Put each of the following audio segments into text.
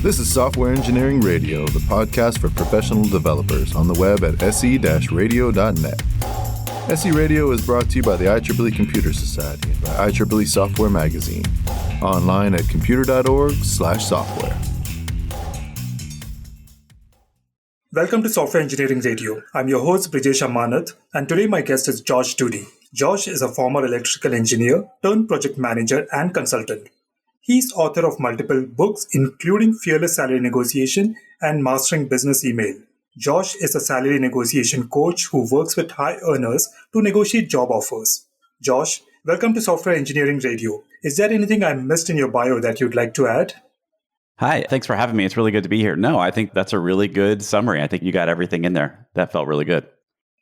This is Software Engineering Radio, the podcast for professional developers on the web at se-radio.net. SE Radio is brought to you by the IEEE Computer Society and by IEEE Software Magazine. Online at computer.org/software. Welcome to Software Engineering Radio. I'm your host, Brijesh Amanath, and today my guest is Josh Doody. Josh is a former electrical engineer turned project manager and consultant. He's author of multiple books, including Fearless Salary Negotiation and Mastering Business Email. Josh is a salary negotiation coach who works with high earners to negotiate job offers. Josh, welcome to Software Engineering Radio. Is there anything I missed in your bio that you'd like to add? Hi, thanks for having me. It's really good to be here. No, I think that's a really good summary. I think you got everything in there. That felt really good.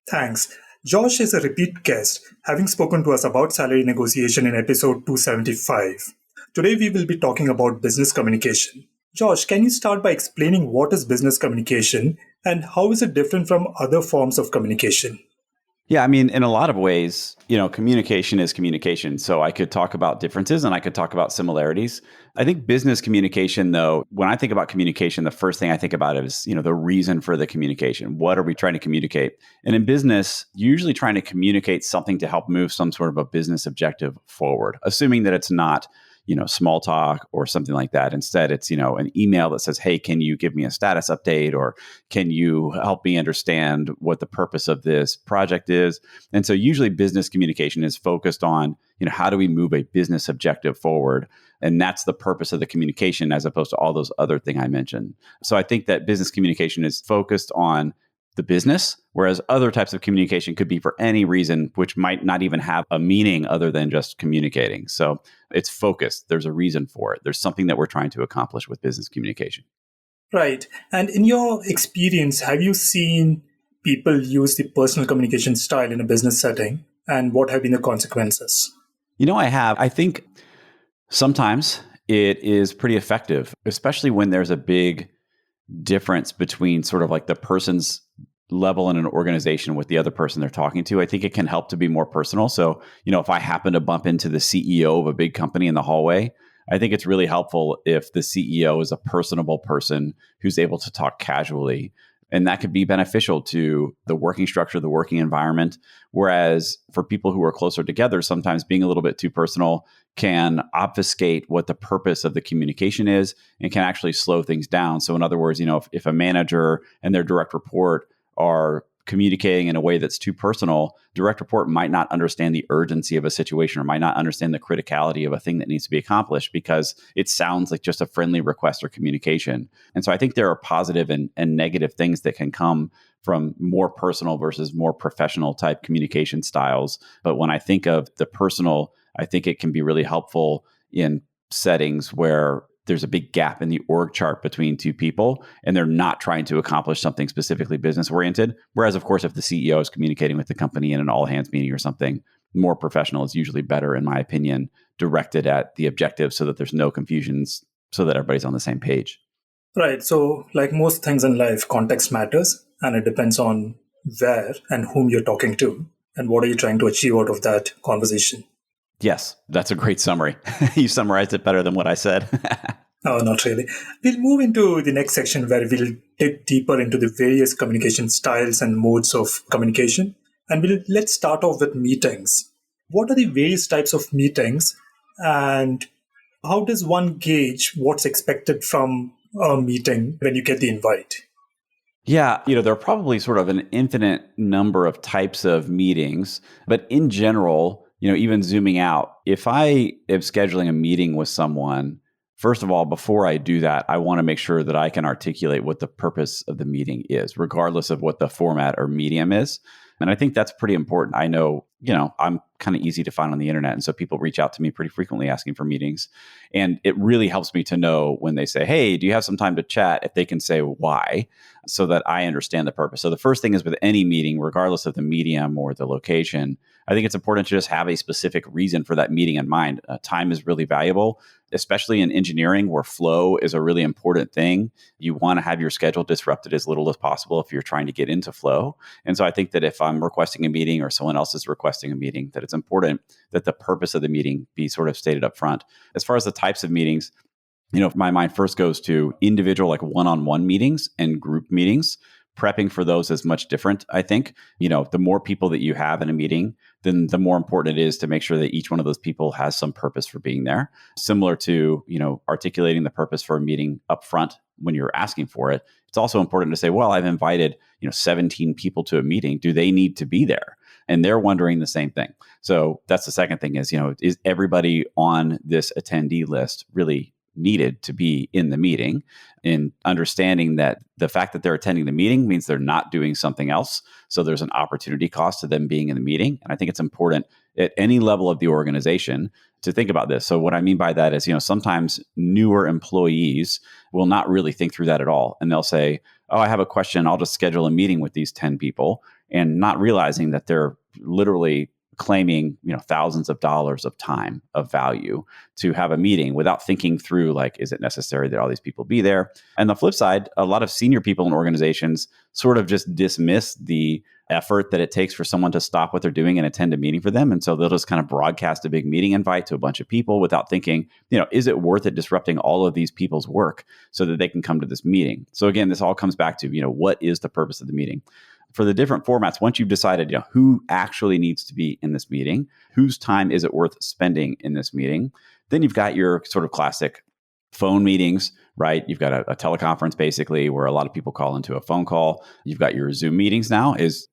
Thanks. Josh is a repeat guest, having spoken to us about salary negotiation in episode 275. Today, we will be talking about business communication. Josh, can you start by explaining what is business communication and how is it different from other forms of communication? Yeah, I mean, in a lot of ways, communication is communication. So I could talk about differences and I could talk about similarities. I think business communication, though, when I think about communication, the first thing I think about is, the reason for the communication. What are we trying to communicate? And in business, you're usually trying to communicate something to help move some sort of a business objective forward, assuming that it's not small talk or something like that. Instead, it's, an email that says, hey, can you give me a status update? Or can you help me understand what the purpose of this project is? And so usually business communication is focused on, how do we move a business objective forward? And that's the purpose of the communication as opposed to all those other things I mentioned. So I think that business communication is focused on the business, whereas other types of communication could be for any reason, which might not even have a meaning other than just communicating. So it's focused. There's a reason for it. There's something that we're trying to accomplish with business communication. Right. And in your experience, have you seen people use the personal communication style in a business setting? And what have been the consequences? I have. I think sometimes it is pretty effective, especially when there's a big difference between sort of like the person's level in an organization with the other person they're talking to. I think it can help to be more personal. So, if I happen to bump into the CEO of a big company in the hallway, I think it's really helpful if the CEO is a personable person who's able to talk casually. And that could be beneficial to the working structure, the working environment. Whereas for people who are closer together, sometimes being a little bit too personal can obfuscate what the purpose of the communication is and can actually slow things down. So in other words, if a manager and their direct report are communicating in a way that's too personal, direct report might not understand the urgency of a situation or might not understand the criticality of a thing that needs to be accomplished because it sounds like just a friendly request or communication. And so I think there are positive and negative things that can come from more personal versus more professional type communication styles. But when I think of the personal, I think it can be really helpful in settings where there's a big gap in the org chart between two people and they're not trying to accomplish something specifically business oriented. Whereas, of course, if the CEO is communicating with the company in an all hands meeting or something, more professional is usually better, in my opinion, directed at the objective so that there's no confusions, so that everybody's on the same page. Right. So like most things in life, context matters and it depends on where and whom you're talking to and what are you trying to achieve out of that conversation. Yes, that's a great summary. You summarized it better than what I said. No, not really. We'll move into the next section where we'll dig deeper into the various communication styles and modes of communication. And let's start off with meetings. What are the various types of meetings and how does one gauge what's expected from a meeting when you get the invite? Yeah, there are probably sort of an infinite number of types of meetings, but in general, even zooming out, if I am scheduling a meeting with someone, first of all, before I do that, I want to make sure that I can articulate what the purpose of the meeting is, regardless of what the format or medium is. And I think that's pretty important. I know, I'm kind of easy to find on the internet. And so people reach out to me pretty frequently asking for meetings. And it really helps me to know when they say, hey, do you have some time to chat? If they can say why, so that I understand the purpose. So the first thing is with any meeting, regardless of the medium or the location, I think it's important to just have a specific reason for that meeting in mind. Time is really valuable, especially in engineering where flow is a really important thing. You want to have your schedule disrupted as little as possible if you're trying to get into flow. And so I think that if I'm requesting a meeting or someone else is requesting a meeting, that it's important that the purpose of the meeting be sort of stated up front. As far as the types of meetings, My mind first goes to individual, like one-on-one meetings and group meetings. Prepping for those is much different, I think. The more people that you have in a meeting, then the more important it is to make sure that each one of those people has some purpose for being there. Similar to, articulating the purpose for a meeting up front when you're asking for it. It's also important to say, well, I've invited, 17 people to a meeting. Do they need to be there? And they're wondering the same thing. So that's the second thing is everybody on this attendee list really needed to be in the meeting, in understanding that the fact that they're attending the meeting means they're not doing something else. So there's an opportunity cost to them being in the meeting. And I think it's important at any level of the organization to think about this. So what I mean by that is, sometimes newer employees will not really think through that at all. And they'll say, oh, I have a question. I'll just schedule a meeting with these 10 people, and not realizing that they're literally claiming, thousands of dollars of time of value to have a meeting without thinking through, like, is it necessary that all these people be there? And the flip side, a lot of senior people in organizations sort of just dismiss the effort that it takes for someone to stop what they're doing and attend a meeting for them. And so they'll just kind of broadcast a big meeting invite to a bunch of people without thinking, is it worth it disrupting all of these people's work so that they can come to this meeting? So again, this all comes back to, what is the purpose of the meeting? For the different formats, once you've decided, who actually needs to be in this meeting, whose time is it worth spending in this meeting, then you've got your sort of classic phone meetings, right? You've got a teleconference basically where a lot of people call into a phone call. You've got your Zoom meetings now is,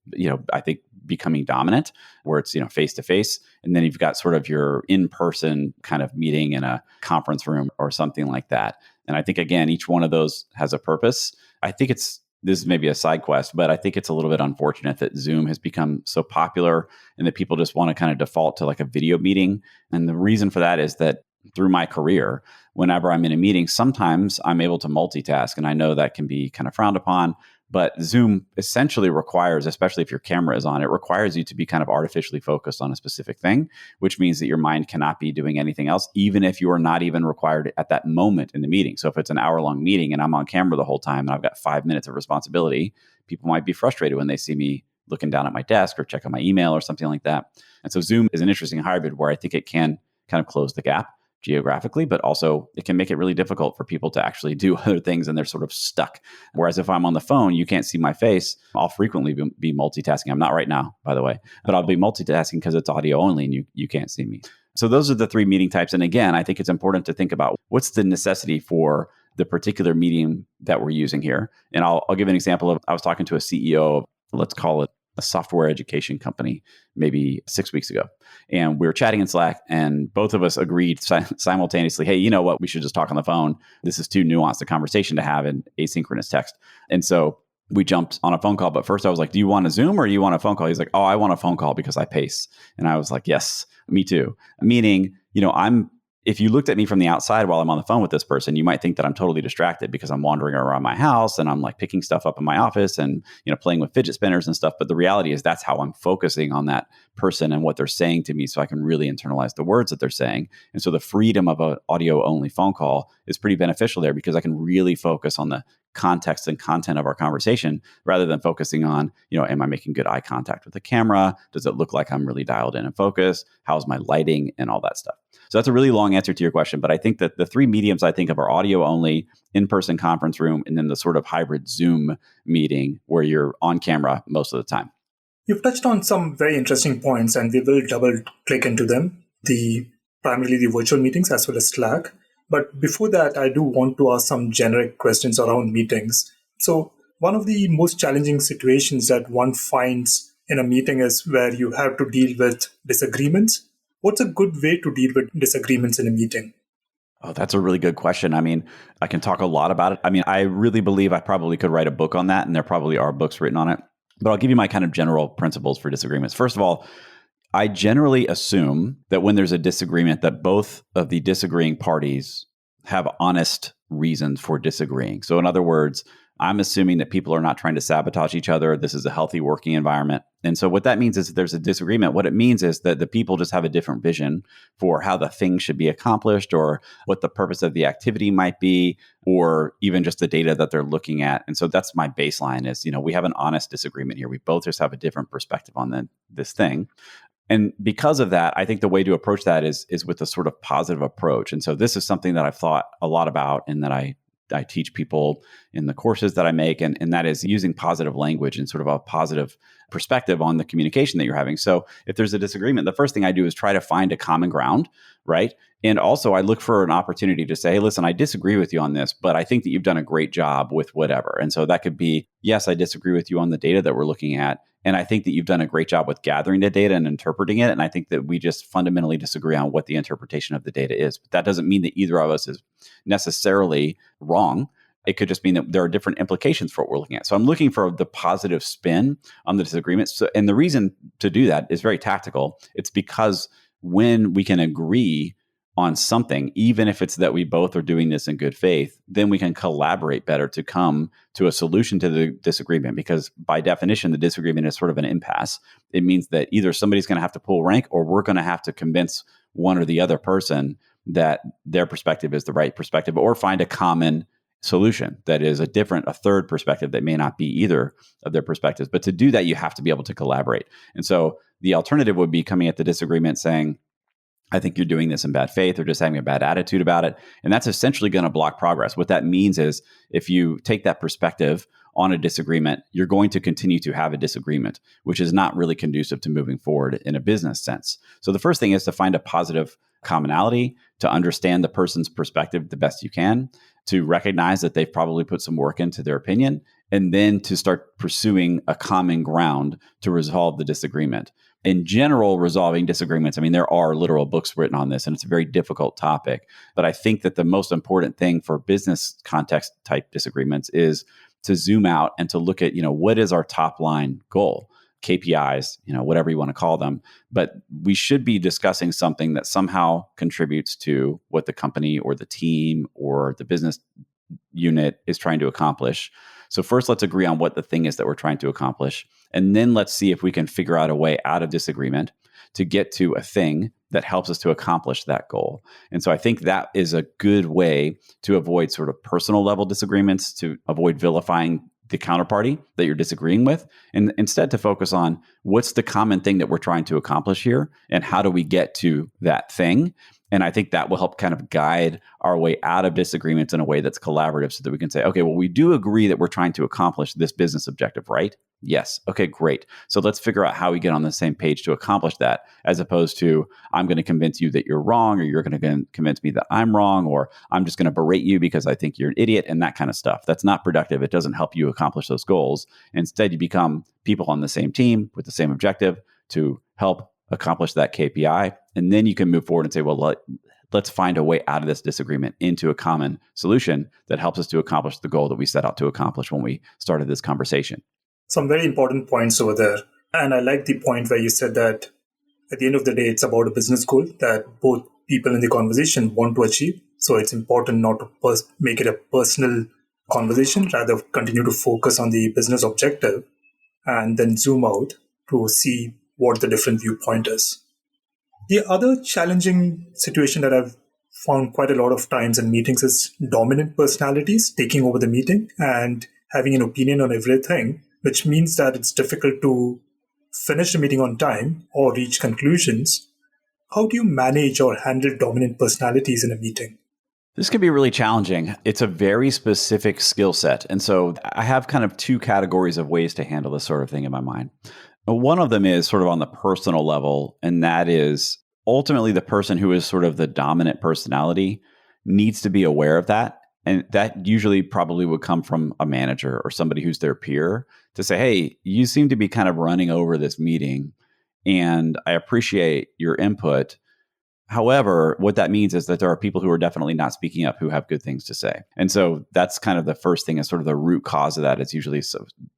I think becoming dominant where it's, face to face. And then you've got sort of your in-person kind of meeting in a conference room or something like that. And I think, again, each one of those has a purpose. I think this is maybe a side quest, but I think it's a little bit unfortunate that Zoom has become so popular and that people just want to kind of default to like a video meeting. And the reason for that is that through my career, whenever I'm in a meeting, sometimes I'm able to multitask. And I know that can be kind of frowned upon, but Zoom essentially requires, especially if your camera is on, it requires you to be kind of artificially focused on a specific thing, which means that your mind cannot be doing anything else, even if you are not even required at that moment in the meeting. So if it's an hour-long meeting and I'm on camera the whole time and I've got 5 minutes of responsibility, people might be frustrated when they see me looking down at my desk or checking my email or something like that. And so Zoom is an interesting hybrid where I think it can kind of close the gap geographically, but also it can make it really difficult for people to actually do other things and they're sort of stuck. Whereas if I'm on the phone, you can't see my face. I'll frequently be multitasking. I'm not right now, by the way, but I'll be multitasking because it's audio only and you can't see me. So those are the three meeting types. And again, I think it's important to think about what's the necessity for the particular medium that we're using here. And I'll give an example of, I was talking to a CEO of, let's call it a software education company, maybe 6 weeks ago. And we were chatting in Slack and both of us agreed simultaneously, hey, you know what? We should just talk on the phone. This is too nuanced a conversation to have in asynchronous text. And so we jumped on a phone call. But first I was like, do you want a Zoom or do you want a phone call? He's like, oh, I want a phone call because I pace. And I was like, yes, me too. Meaning, if you looked at me from the outside while I'm on the phone with this person, you might think that I'm totally distracted because I'm wandering around my house and I'm like picking stuff up in my office and, playing with fidget spinners and stuff. But the reality is that's how I'm focusing on that person and what they're saying to me so I can really internalize the words that they're saying. And so the freedom of an audio only phone call is pretty beneficial there because I can really focus on the context and content of our conversation rather than focusing on, am I making good eye contact with the camera? Does it look like I'm really dialed in and focused? How's my lighting and all that stuff? So that's a really long answer to your question, but I think that the three mediums I think of are audio only, in-person conference room, and then the sort of hybrid Zoom meeting where you're on camera most of the time. You've touched on some very interesting points and we will double click into them, primarily the virtual meetings as well as Slack. But before that, I do want to ask some generic questions around meetings. So one of the most challenging situations that one finds in a meeting is where you have to deal with disagreements. What's a good way to deal with disagreements in a meeting? Oh, that's a really good question. I mean, I can talk a lot about it. I mean, I really believe I probably could write a book on that, and there probably are books written on it. But I'll give you my kind of general principles for disagreements. First of all, I generally assume that when there's a disagreement, that both of the disagreeing parties have honest reasons for disagreeing. So in other words, I'm assuming that people are not trying to sabotage each other. This is a healthy working environment. And so what that means is if there's a disagreement, what it means is that the people just have a different vision for how the thing should be accomplished or what the purpose of the activity might be, or even just the data that they're looking at. And so that's my baseline is, we have an honest disagreement here. We both just have a different perspective on this thing. And because of that, I think the way to approach that is with a sort of positive approach. And so this is something that I've thought a lot about and that I teach people in the courses that I make, and that is using positive language and sort of a positive perspective on the communication that you're having. So if there's a disagreement, the first thing I do is try to find a common ground, right? And also I look for an opportunity to say, hey, listen, I disagree with you on this, but I think that you've done a great job with whatever. And so that could be, yes, I disagree with you on the data that we're looking at. And I think that you've done a great job with gathering the data and interpreting it. And I think that we just fundamentally disagree on what the interpretation of the data is. But that doesn't mean that either of us is necessarily wrong. It could just mean that there are different implications for what we're looking at. So I'm looking for the positive spin on the disagreements. So, and the reason to do that is very tactical. It's because when we can agree on something, even if it's that we both are doing this in good faith, then we can collaborate better to come to a solution to the disagreement. Because by definition, the disagreement is sort of an impasse. It means that either somebody's going to have to pull rank or we're going to have to convince one or the other person that their perspective is the right perspective, or find a common solution that is a third perspective that may not be either of their perspectives. But to do that, you have to be able to collaborate. And so the alternative would be coming at the disagreement saying, I think you're doing this in bad faith, or just having a bad attitude about it. And that's essentially going to block progress. What that means is if you take that perspective on a disagreement, you're going to continue to have a disagreement, which is not really conducive to moving forward in a business sense. So the first thing is to find a positive commonality, to understand the person's perspective the best you can, to recognize that they've probably put some work into their opinion, and then to start pursuing a common ground to resolve the disagreement. In general, resolving disagreements, I mean, there are literal books written on this, and it's a very difficult topic. But I think that the most important thing for business context type disagreements is to zoom out and to look at, what is our top line goal? KPIs, whatever you want to call them. But we should be discussing something that somehow contributes to what the company or the team or the business unit is trying to accomplish. So first, let's agree on what the thing is that we're trying to accomplish. And then let's see if we can figure out a way out of disagreement to get to a thing that helps us to accomplish that goal. And so I think that is a good way to avoid sort of personal level disagreements, to avoid vilifying the counterparty that you're disagreeing with, and instead to focus on what's the common thing that we're trying to accomplish here and how do we get to that thing. And I think that will help kind of guide our way out of disagreements in a way that's collaborative, so that we can say, okay, well, we do agree that we're trying to accomplish this business objective, right? Yes. Okay, great. So let's figure out how we get on the same page to accomplish that, as opposed to I'm going to convince you that you're wrong, or you're going to convince me that I'm wrong, or I'm just going to berate you because I think you're an idiot, and that kind of stuff. That's not productive. It doesn't help you accomplish those goals. Instead, you become people on the same team with the same objective to help accomplish that KPI. And then you can move forward and say, well, let's find a way out of this disagreement into a common solution that helps us to accomplish the goal that we set out to accomplish when we started this conversation. Some very important points over there. And I like the point where you said that at the end of the day, it's about a business goal that both people in the conversation want to achieve. So it's important not to make it a personal conversation, rather continue to focus on the business objective and then zoom out to see what the different viewpoint is. The other challenging situation that I've found quite a lot of times in meetings is dominant personalities taking over the meeting and having an opinion on everything, which means that it's difficult to finish the meeting on time or reach conclusions. How do you manage or handle dominant personalities in a meeting? This can be really challenging. It's a very specific skill set. And so I have kind of two categories of ways to handle this sort of thing in my mind. One of them is sort of on the personal level, and that is ultimately the person who is sort of the dominant personality needs to be aware of that. And that usually probably would come from a manager or somebody who's their peer to say, hey, you seem to be kind of running over this meeting, and I appreciate your input. However, what that means is that there are people who are definitely not speaking up who have good things to say. And so that's kind of the first thing, is sort of the root cause of that. It's usually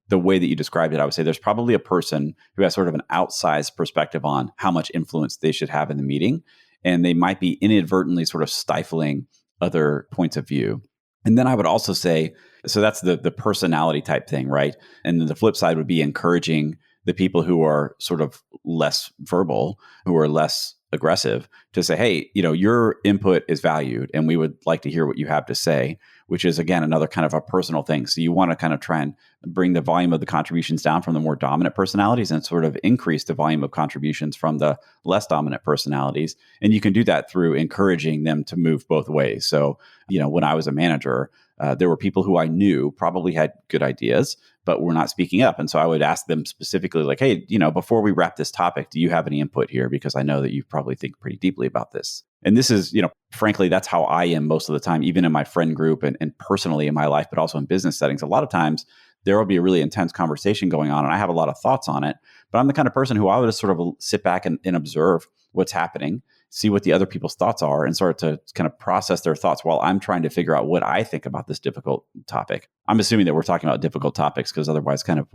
the way that you described it. I would say there's probably a person who has sort of an outsized perspective on how much influence they should have in the meeting. And they might be inadvertently sort of stifling other points of view. And then I would also say, so that's the personality type thing, right? And then the flip side would be encouraging the people who are sort of less verbal, who are less aggressive, to say, hey, your input is valued and we would like to hear what you have to say, which is, again, another kind of a personal thing. So you want to kind of try and bring the volume of the contributions down from the more dominant personalities and sort of increase the volume of contributions from the less dominant personalities. And you can do that through encouraging them to move both ways. So, when I was a manager, there were people who I knew probably had good ideas, but were not speaking up. And so I would ask them specifically like, hey, before we wrap this topic, do you have any input here? Because I know that you probably think pretty deeply about this. And this is, frankly, that's how I am most of the time, even in my friend group and personally in my life, but also in business settings. A lot of times there will be a really intense conversation going on and I have a lot of thoughts on it, but I'm the kind of person who I would just sort of sit back and observe what's happening, see what the other people's thoughts are, and start to kind of process their thoughts while I'm trying to figure out what I think about this difficult topic. I'm assuming that we're talking about difficult topics because otherwise kind of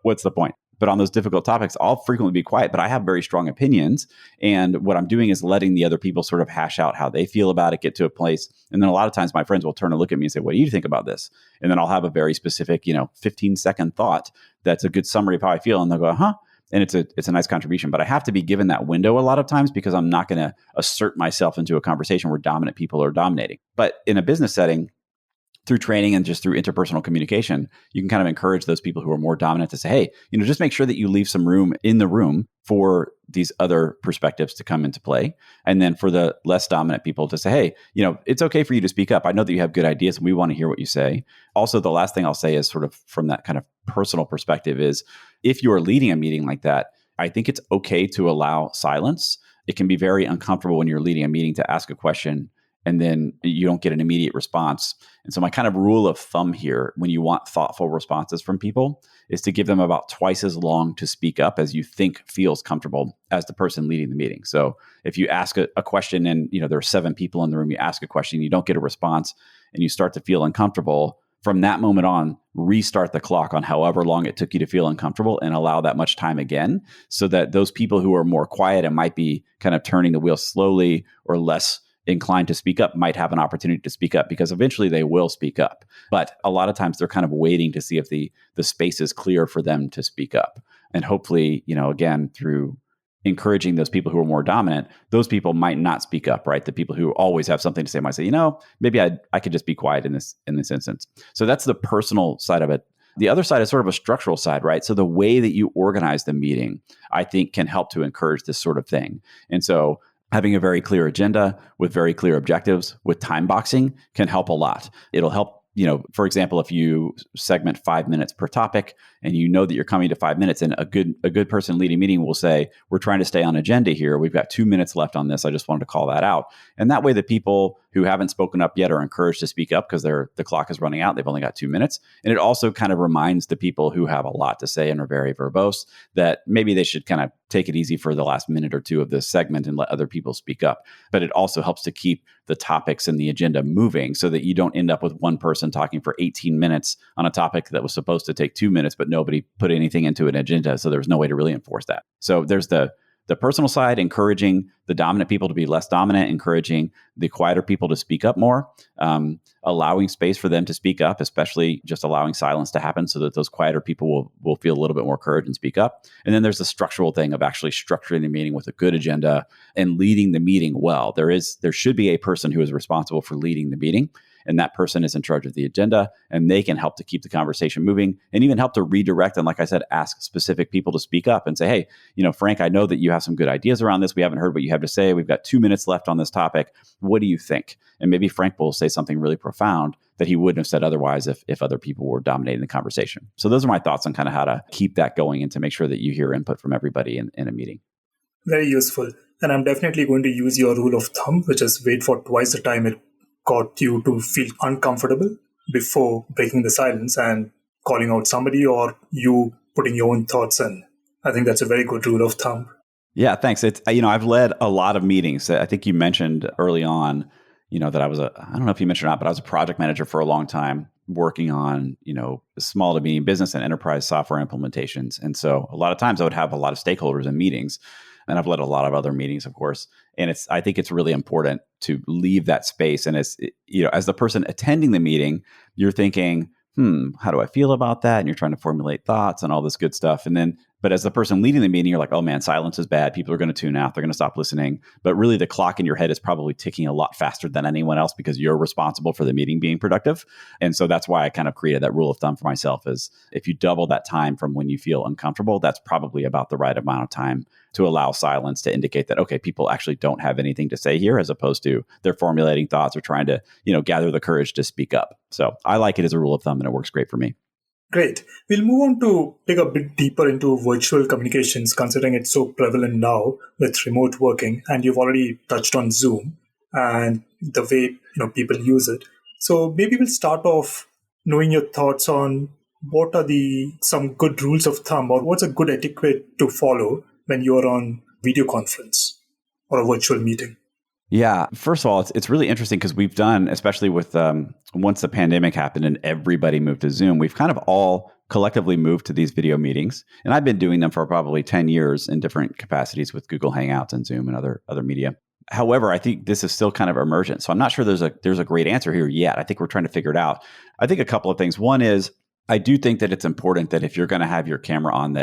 what's the point? But on those difficult topics, I'll frequently be quiet, but I have very strong opinions. And what I'm doing is letting the other people sort of hash out how they feel about it, get to a place. And then a lot of times my friends will turn and look at me and say, what do you think about this? And then I'll have a very specific, 15-second thought that's a good summary of how I feel. And they'll go, huh? And it's a nice contribution, but I have to be given that window a lot of times because I'm not going to assert myself into a conversation where dominant people are dominating. But in a business setting, through training and just through interpersonal communication, you can kind of encourage those people who are more dominant to say, hey, just make sure that you leave some room in the room for these other perspectives to come into play. And then for the less dominant people to say, hey, it's okay for you to speak up. I know that you have good ideas and we want to hear what you say. Also, the last thing I'll say is sort of from that kind of personal perspective is if you're leading a meeting like that, I think it's okay to allow silence. It can be very uncomfortable when you're leading a meeting to ask a question and then you don't get an immediate response. And so my kind of rule of thumb here, when you want thoughtful responses from people, is to give them about twice as long to speak up as you think feels comfortable as the person leading the meeting. So if you ask a question and there are 7 people in the room, you ask a question, you don't get a response, and you start to feel uncomfortable, from that moment on, restart the clock on however long it took you to feel uncomfortable and allow that much time again so that those people who are more quiet and might be kind of turning the wheel slowly or less inclined to speak up might have an opportunity to speak up because eventually they will speak up. But a lot of times they're kind of waiting to see if the space is clear for them to speak up. And hopefully, again, through encouraging those people who are more dominant, those people might not speak up, right? The people who always have something to say might say, maybe I could just be quiet in this instance. So that's the personal side of it. The other side is sort of a structural side, right? So the way that you organize the meeting, I think, can help to encourage this sort of thing. And so having a very clear agenda with very clear objectives with time boxing can help a lot. It'll help, for example, if you segment 5 minutes per topic and that you're coming to 5 minutes, and a good person leading meeting will say, we're trying to stay on agenda here. We've got 2 minutes left on this. I just wanted to call that out. And that way the people who haven't spoken up yet are encouraged to speak up because the clock is running out. They've only got 2 minutes. And it also kind of reminds the people who have a lot to say and are very verbose that maybe they should kind of take it easy for the last minute or two of this segment and let other people speak up. But it also helps to keep the topics and the agenda moving so that you don't end up with one person talking for 18 minutes on a topic that was supposed to take 2 minutes, but nobody put anything into an agenda. So there's no way to really enforce that. So there's the personal side, encouraging the dominant people to be less dominant, encouraging the quieter people to speak up more, allowing space for them to speak up, especially just allowing silence to happen so that those quieter people will feel a little bit more courage and speak up. And then there's the structural thing of actually structuring the meeting with a good agenda and leading the meeting well. There should be a person who is responsible for leading the meeting. And that person is in charge of the agenda, and they can help to keep the conversation moving and even help to redirect. And like I said, ask specific people to speak up and say, hey, Frank, I know that you have some good ideas around this. We haven't heard what you have to say. We've got 2 minutes left on this topic. What do you think? And maybe Frank will say something really profound that he wouldn't have said otherwise if other people were dominating the conversation. So those are my thoughts on kind of how to keep that going and to make sure that you hear input from everybody in a meeting. Very useful. And I'm definitely going to use your rule of thumb, which is wait for twice the time it got you to feel uncomfortable before breaking the silence and calling out somebody or you putting your own thoughts in. I think that's a very good rule of thumb. Yeah, thanks. It's I've led a lot of meetings. I think you mentioned early on, that I don't know if you mentioned or not, but I was a project manager for a long time working on, small to medium business and enterprise software implementations. And so a lot of times I would have a lot of stakeholders in meetings. And I've led a lot of other meetings, of course. And I think it's really important to leave that space. And as the person attending the meeting, you're thinking, how do I feel about that? And you're trying to formulate thoughts and all this good stuff. But But as the person leading the meeting, you're like, oh man, silence is bad. People are going to tune out. They're going to stop listening. But really the clock in your head is probably ticking a lot faster than anyone else because you're responsible for the meeting being productive. And so that's why I kind of created that rule of thumb for myself is if you double that time from when you feel uncomfortable, that's probably about the right amount of time to allow silence to indicate that, okay, people actually don't have anything to say here, as opposed to they're formulating thoughts or trying to, gather the courage to speak up. So I like it as a rule of thumb and it works great for me. Great. We'll move on to dig a bit deeper into virtual communications, considering it's so prevalent now with remote working. And you've already touched on Zoom and the way people use it. So maybe we'll start off knowing your thoughts on what are some good rules of thumb or what's a good etiquette to follow when you're on video conference or a virtual meeting. Yeah. First of all, it's really interesting because we've done, especially with once the pandemic happened and everybody moved to Zoom, we've kind of all collectively moved to these video meetings. And I've been doing them for probably 10 years in different capacities with Google Hangouts and Zoom and other media. However, I think this is still kind of emergent. So I'm not sure there's a great answer here yet. I think we're trying to figure it out. I think a couple of things. One is I do think that it's important that if you're going to have your camera on,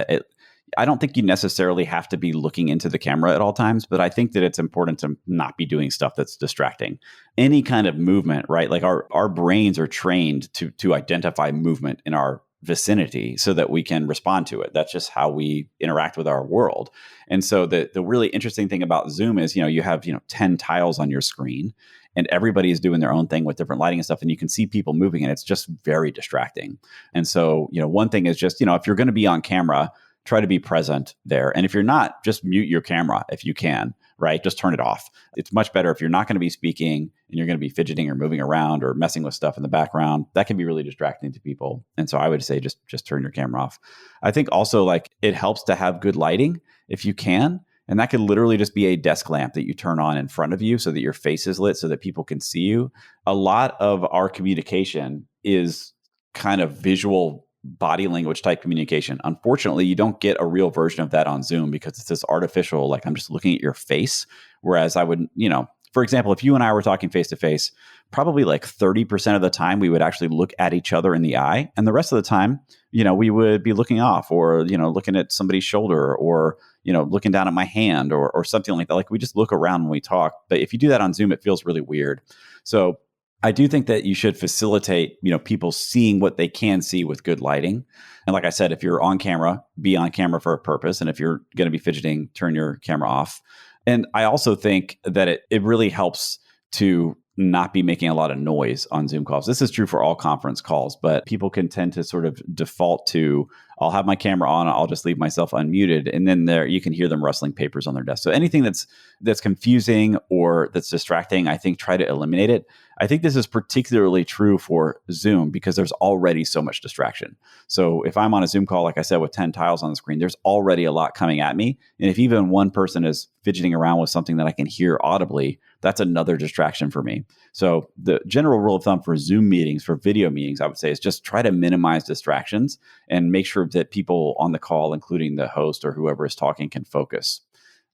I don't think you necessarily have to be looking into the camera at all times, but I think that it's important to not be doing stuff that's distracting. Any kind of movement, right? Like our brains are trained to identify movement in our vicinity so that we can respond to it. That's just how we interact with our world. And so the really interesting thing about Zoom is, you have, 10 tiles on your screen and everybody is doing their own thing with different lighting and stuff. And you can see people moving and it's just very distracting. And so, one thing is just, if you're going to be on camera, try to be present there. And if you're not, just mute your camera if you can, right? Just turn it off. It's much better if you're not going to be speaking and you're going to be fidgeting or moving around or messing with stuff in the background. That can be really distracting to people. And so I would say just turn your camera off. I think also it helps to have good lighting if you can. And that could literally just be a desk lamp that you turn on in front of you so that your face is lit so that people can see you. A lot of our communication is kind of visual body language type communication. Unfortunately, you don't get a real version of that on Zoom because it's this artificial, like I'm just looking at your face. Whereas I would, for example, if you and I were talking face to face, probably like 30% of the time we would actually look at each other in the eye. And the rest of the time, we would be looking off or, looking at somebody's shoulder or, looking down at my hand or something like that. Like we just look around when we talk. But if you do that on Zoom, it feels really weird. So I do think that you should facilitate, people seeing what they can see with good lighting. And like I said, if you're on camera, be on camera for a purpose. And if you're going to be fidgeting, turn your camera off. And I also think that it really helps to not be making a lot of noise on Zoom calls. This is true for all conference calls, but people can tend to sort of default to, I'll have my camera on, I'll just leave myself unmuted. And then you can hear them rustling papers on their desk. So anything that's confusing or that's distracting, I think try to eliminate it. I think this is particularly true for Zoom because there's already so much distraction. So if I'm on a Zoom call, like I said, with 10 tiles on the screen, there's already a lot coming at me. And if even one person is fidgeting around with something that I can hear audibly, that's another distraction for me. So the general rule of thumb for Zoom meetings, for video meetings, I would say is just try to minimize distractions and make sure that people on the call, including the host or whoever is talking, can focus.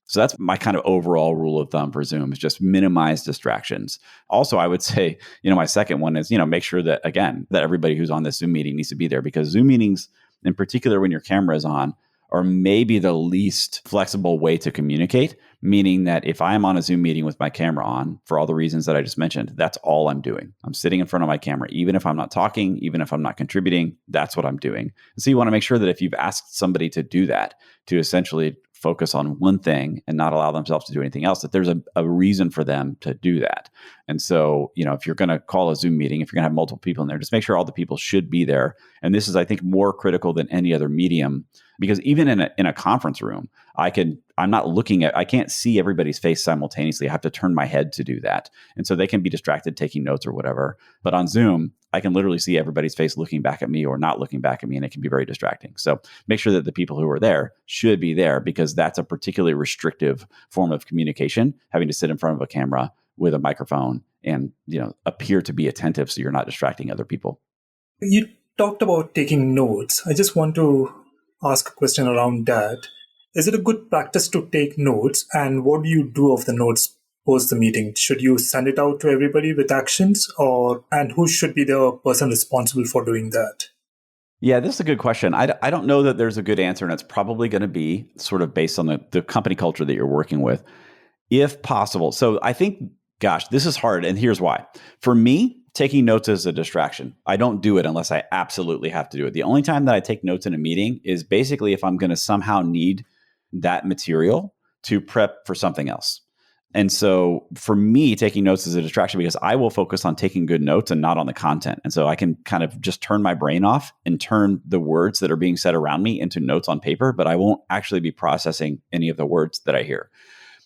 So that's my kind of overall rule of thumb for Zoom is just minimize distractions. Also, I would say, my second one is, make sure that, again, that everybody who's on this Zoom meeting needs to be there because Zoom meetings, in particular, when your camera is on, are maybe the least flexible way to communicate, meaning that if I'm on a Zoom meeting with my camera on, for all the reasons that I just mentioned, that's all I'm doing. I'm sitting in front of my camera. Even if I'm not talking, even if I'm not contributing, that's what I'm doing. And so you want to make sure that if you've asked somebody to do that, to essentially focus on one thing and not allow themselves to do anything else, that there's a reason for them to do that. And so, if you're going to call a Zoom meeting, if you're going to have multiple people in there, just make sure all the people should be there. And this is, I think, more critical than any other medium, because even in a conference room, I can't see everybody's face simultaneously. I have to turn my head to do that. And so they can be distracted taking notes or whatever. But on Zoom, I can literally see everybody's face looking back at me or not looking back at me, and it can be very distracting. So make sure that the people who are there should be there because that's a particularly restrictive form of communication, having to sit in front of a camera with a microphone and, appear to be attentive so you're not distracting other people. You talked about taking notes. I just want to ask a question around that. Is it a good practice to take notes? And what do you do of the notes post the meeting? Should you send it out to everybody with actions and who should be the person responsible for doing that? Yeah, this is a good question. I don't know that there's a good answer, and it's probably going to be sort of based on the company culture that you're working with, if possible. So I think, gosh, this is hard, and here's why. For me, taking notes is a distraction. I don't do it unless I absolutely have to do it. The only time that I take notes in a meeting is basically if I'm going to somehow need that material to prep for something else. And so for me, taking notes is a distraction because I will focus on taking good notes and not on the content. And so I can kind of just turn my brain off and turn the words that are being said around me into notes on paper, but I won't actually be processing any of the words that I hear.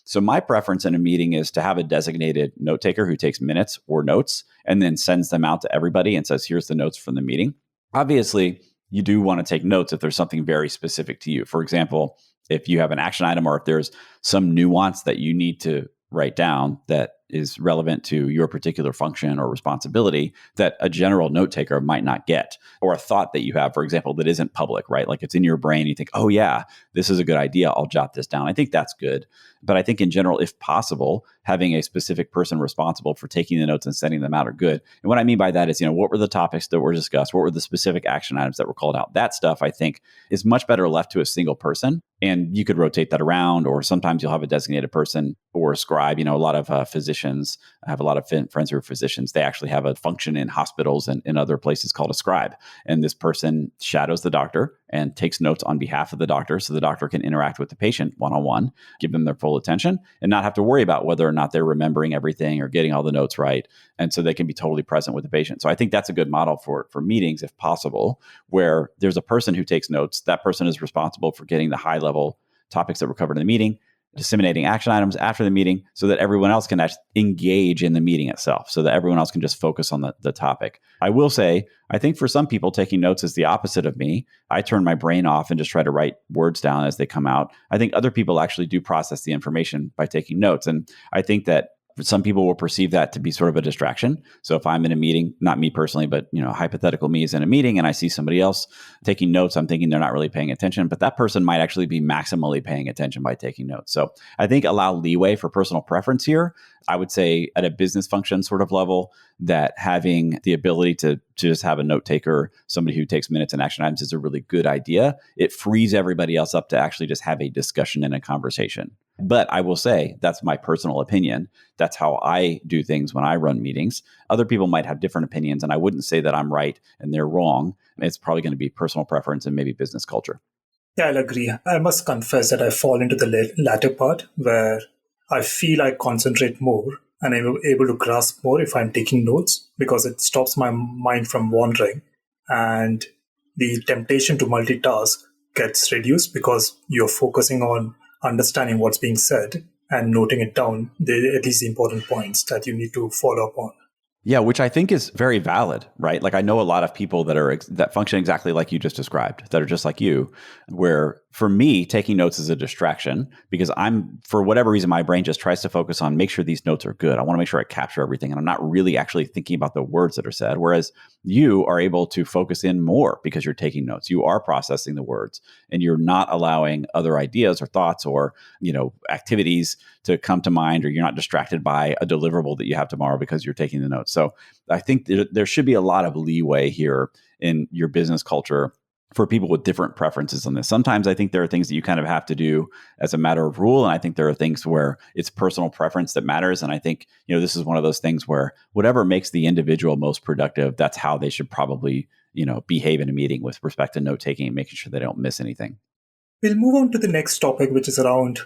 So my preference in a meeting is to have a designated note taker who takes minutes or notes and then sends them out to everybody and says, here's the notes from the meeting. Obviously, you do want to take notes if there's something very specific to you. For example, if you have an action item or if there's some nuance that you need to write down that is relevant to your particular function or responsibility that a general note taker might not get, or a thought that you have, for example, that isn't public, right? Like it's in your brain. You think, oh yeah, this is a good idea. I'll jot this down. I think that's good. But I think in general, if possible, having a specific person responsible for taking the notes and sending them out are good. And what I mean by that is, what were the topics that were discussed? What were the specific action items that were called out? That stuff, I think, is much better left to a single person. And you could rotate that around, or sometimes you'll have a designated person or a scribe. A lot of physicians, I have a lot of friends who are physicians. They actually have a function in hospitals and in other places called a scribe. And this person shadows the doctor and takes notes on behalf of the doctor so the doctor can interact with the patient one-on-one, give them their full attention, and not have to worry about whether or not they're remembering everything or getting all the notes right. And so they can be totally present with the patient. So I think that's a good model for meetings, if possible, where there's a person who takes notes. That person is responsible for getting the high-level topics that were covered in the meeting, disseminating action items after the meeting so that everyone else can actually engage in the meeting itself, so that everyone else can just focus on the topic. I will say, I think for some people, taking notes is the opposite of me. I turn my brain off and just try to write words down as they come out. I think other people actually do process the information by taking notes. And I think that some people will perceive that to be sort of a distraction. So if I'm in a meeting, not me personally, but hypothetical me is in a meeting and I see somebody else taking notes, I'm thinking they're not really paying attention, but that person might actually be maximally paying attention by taking notes. So I think allow leeway for personal preference here. I would say at a business function sort of level, that having the ability to just have a note taker, somebody who takes minutes and action items, is a really good idea. It frees everybody else up to actually just have a discussion and a conversation. But I will say, that's my personal opinion. That's how I do things when I run meetings. Other people might have different opinions, and I wouldn't say that I'm right and they're wrong. It's probably going to be personal preference and maybe business culture. Yeah, I'll agree. I must confess that I fall into the latter part where I feel I concentrate more and I'm able to grasp more if I'm taking notes, because it stops my mind from wandering, and the temptation to multitask gets reduced because you're focusing on understanding what's being said and noting it down, at least the important points that you need to follow up on. Yeah, which I think is very valid, right? Like I know a lot of people that function exactly like you just described, that are just like you, where for me, taking notes is a distraction because for whatever reason, my brain just tries to focus on make sure these notes are good. I want to make sure I capture everything, and I'm not really actually thinking about the words that are said. Whereas you are able to focus in more because you're taking notes. You are processing the words, and you're not allowing other ideas or thoughts or activities to come to mind, or you're not distracted by a deliverable that you have tomorrow because you're taking the notes. So I think there should be a lot of leeway here in your business culture for people with different preferences on this. Sometimes I think there are things that you kind of have to do as a matter of rule. And I think there are things where it's personal preference that matters. And I think, this is one of those things where whatever makes the individual most productive, that's how they should probably, behave in a meeting with respect to note taking and making sure they don't miss anything. We'll move on to the next topic, which is around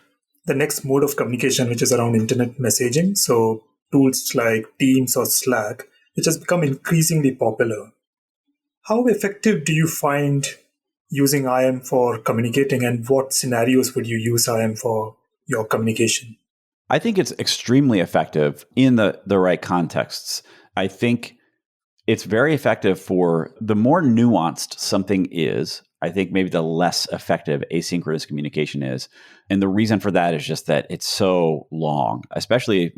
the next mode of communication, which is around internet messaging. So tools like Teams or Slack, which has become increasingly popular. How effective do you find using IM for communicating, and what scenarios would you use IM for your communication? I think it's extremely effective in the right contexts. I think it's very effective for the more nuanced something is. I think maybe the less effective asynchronous communication is. And the reason for that is just that it's so long, especially,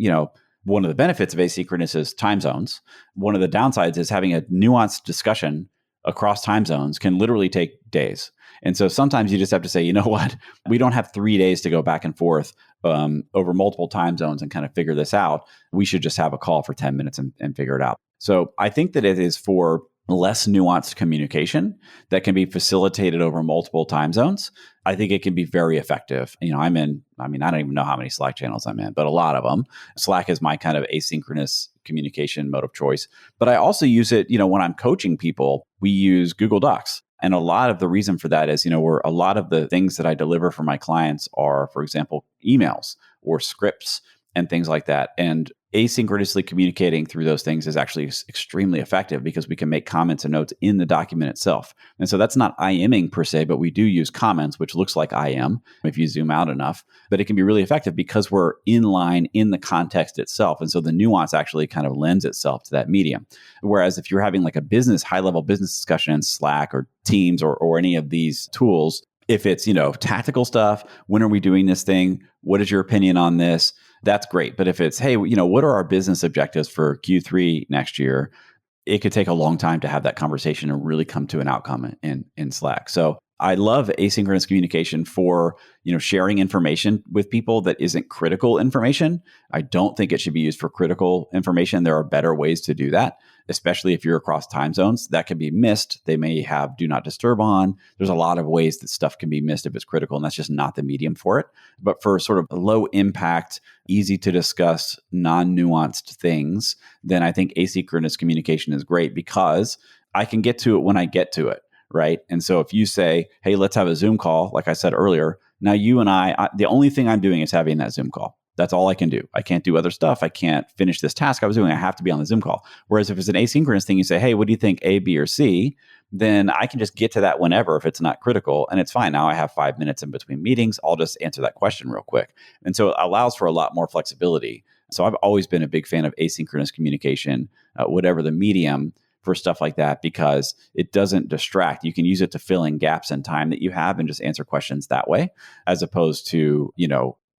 one of the benefits of asynchronous is time zones. One of the downsides is having a nuanced discussion across time zones can literally take days. And so sometimes you just have to say, you know what, we don't have 3 days to go back and forth over multiple time zones and kind of figure this out. We should just have a call for 10 minutes and figure it out. So I think that it is for less nuanced communication that can be facilitated over multiple time zones, I think it can be very effective. I don't even know how many Slack channels I'm in, but a lot of them. Slack is my kind of asynchronous communication mode of choice. But I also use it, when I'm coaching people, we use Google Docs. And a lot of the reason for that is, where a lot of the things that I deliver for my clients are, for example, emails or scripts and things like that. And asynchronously communicating through those things is actually extremely effective because we can make comments and notes in the document itself. And so that's not IMing per se, but we do use comments, which looks like IM if you zoom out enough. But it can be really effective because we're in line in the context itself. And so the nuance actually kind of lends itself to that medium. Whereas if you're having like a high-level business discussion in Slack or Teams or any of these tools, if it's, tactical stuff, when are we doing this thing? What is your opinion on this? That's great. But if it's, hey, what are our business objectives for Q3 next year? It could take a long time to have that conversation and really come to an outcome in Slack. So I love asynchronous communication for, sharing information with people that isn't critical information. I don't think it should be used for critical information. There are better ways to do that, especially if you're across time zones. That can be missed. They may have do not disturb on. There's a lot of ways that stuff can be missed if it's critical, and that's just not the medium for it. But for sort of low impact, easy to discuss, non-nuanced things, then I think asynchronous communication is great because I can get to it when I get to it. Right. And so if you say, hey, let's have a Zoom call, like I said earlier, now you and I, the only thing I'm doing is having that Zoom call. That's all I can do. I can't do other stuff. I can't finish this task I was doing. I have to be on the Zoom call. Whereas if it's an asynchronous thing, you say, hey, what do you think, A, B, or C? Then I can just get to that whenever if it's not critical. And it's fine. Now I have 5 minutes in between meetings. I'll just answer that question real quick. And so it allows for a lot more flexibility. So I've always been a big fan of asynchronous communication, whatever the medium, for stuff like that, because it doesn't distract. You can use it to fill in gaps in time that you have and just answer questions that way, as opposed to,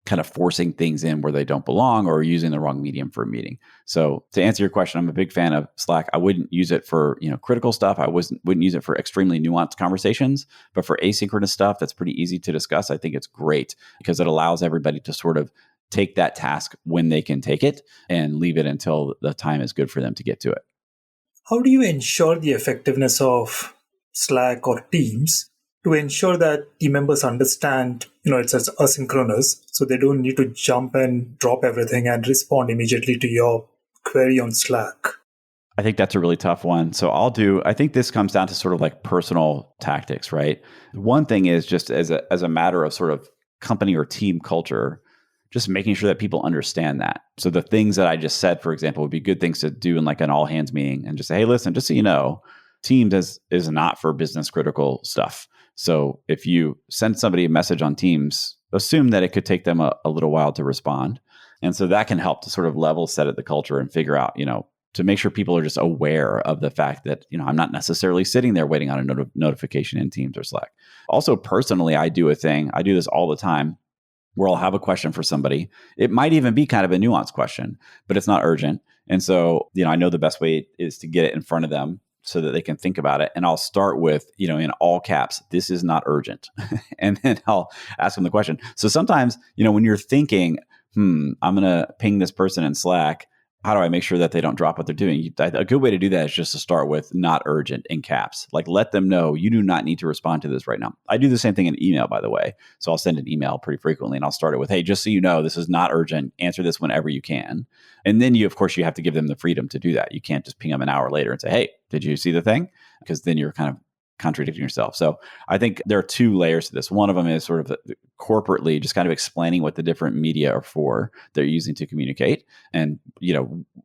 kind of forcing things in where they don't belong or using the wrong medium for a meeting. So to answer your question, I'm a big fan of Slack. I wouldn't use it for, critical stuff. I wouldn't use it for extremely nuanced conversations, but for asynchronous stuff that's pretty easy to discuss, I think it's great because it allows everybody to sort of take that task when they can take it and leave it until the time is good for them to get to it. How do you ensure the effectiveness of Slack or Teams to ensure that team members understand, it's asynchronous, so they don't need to jump and drop everything and respond immediately to your query on Slack? I think that's a really tough one. So I think this comes down to sort of like personal tactics, right? One thing is just as a matter of sort of company or team culture, just making sure that people understand that. So the things that I just said, for example, would be good things to do in like an all hands meeting and just say, hey, listen, just so you know, Teams is not for business critical stuff. So if you send somebody a message on Teams, assume that it could take them a little while to respond. And so that can help to sort of level set at the culture and figure out, to make sure people are just aware of the fact that, I'm not necessarily sitting there waiting on a notification in Teams or Slack. Also, personally, I do this all the time, where I'll have a question for somebody. It might even be kind of a nuanced question, but it's not urgent. And so, I know the best way is to get it in front of them so that they can think about it. And I'll start with, in all caps, this is not urgent. And then I'll ask them the question. So sometimes, when you're thinking, I'm going to ping this person in Slack, how do I make sure that they don't drop what they're doing? A good way to do that is just to start with not urgent in caps. Like let them know you do not need to respond to this right now. I do the same thing in email, by the way. So I'll send an email pretty frequently and I'll start it with, hey, just so you know, this is not urgent. Answer this whenever you can. And then you have to give them the freedom to do that. You can't just ping them an hour later and say, hey, did you see the thing? Because then you're kind of contradicting yourself. So I think there are two layers to this. One of them is sort of corporately just kind of explaining what the different media are for they're using to communicate. And,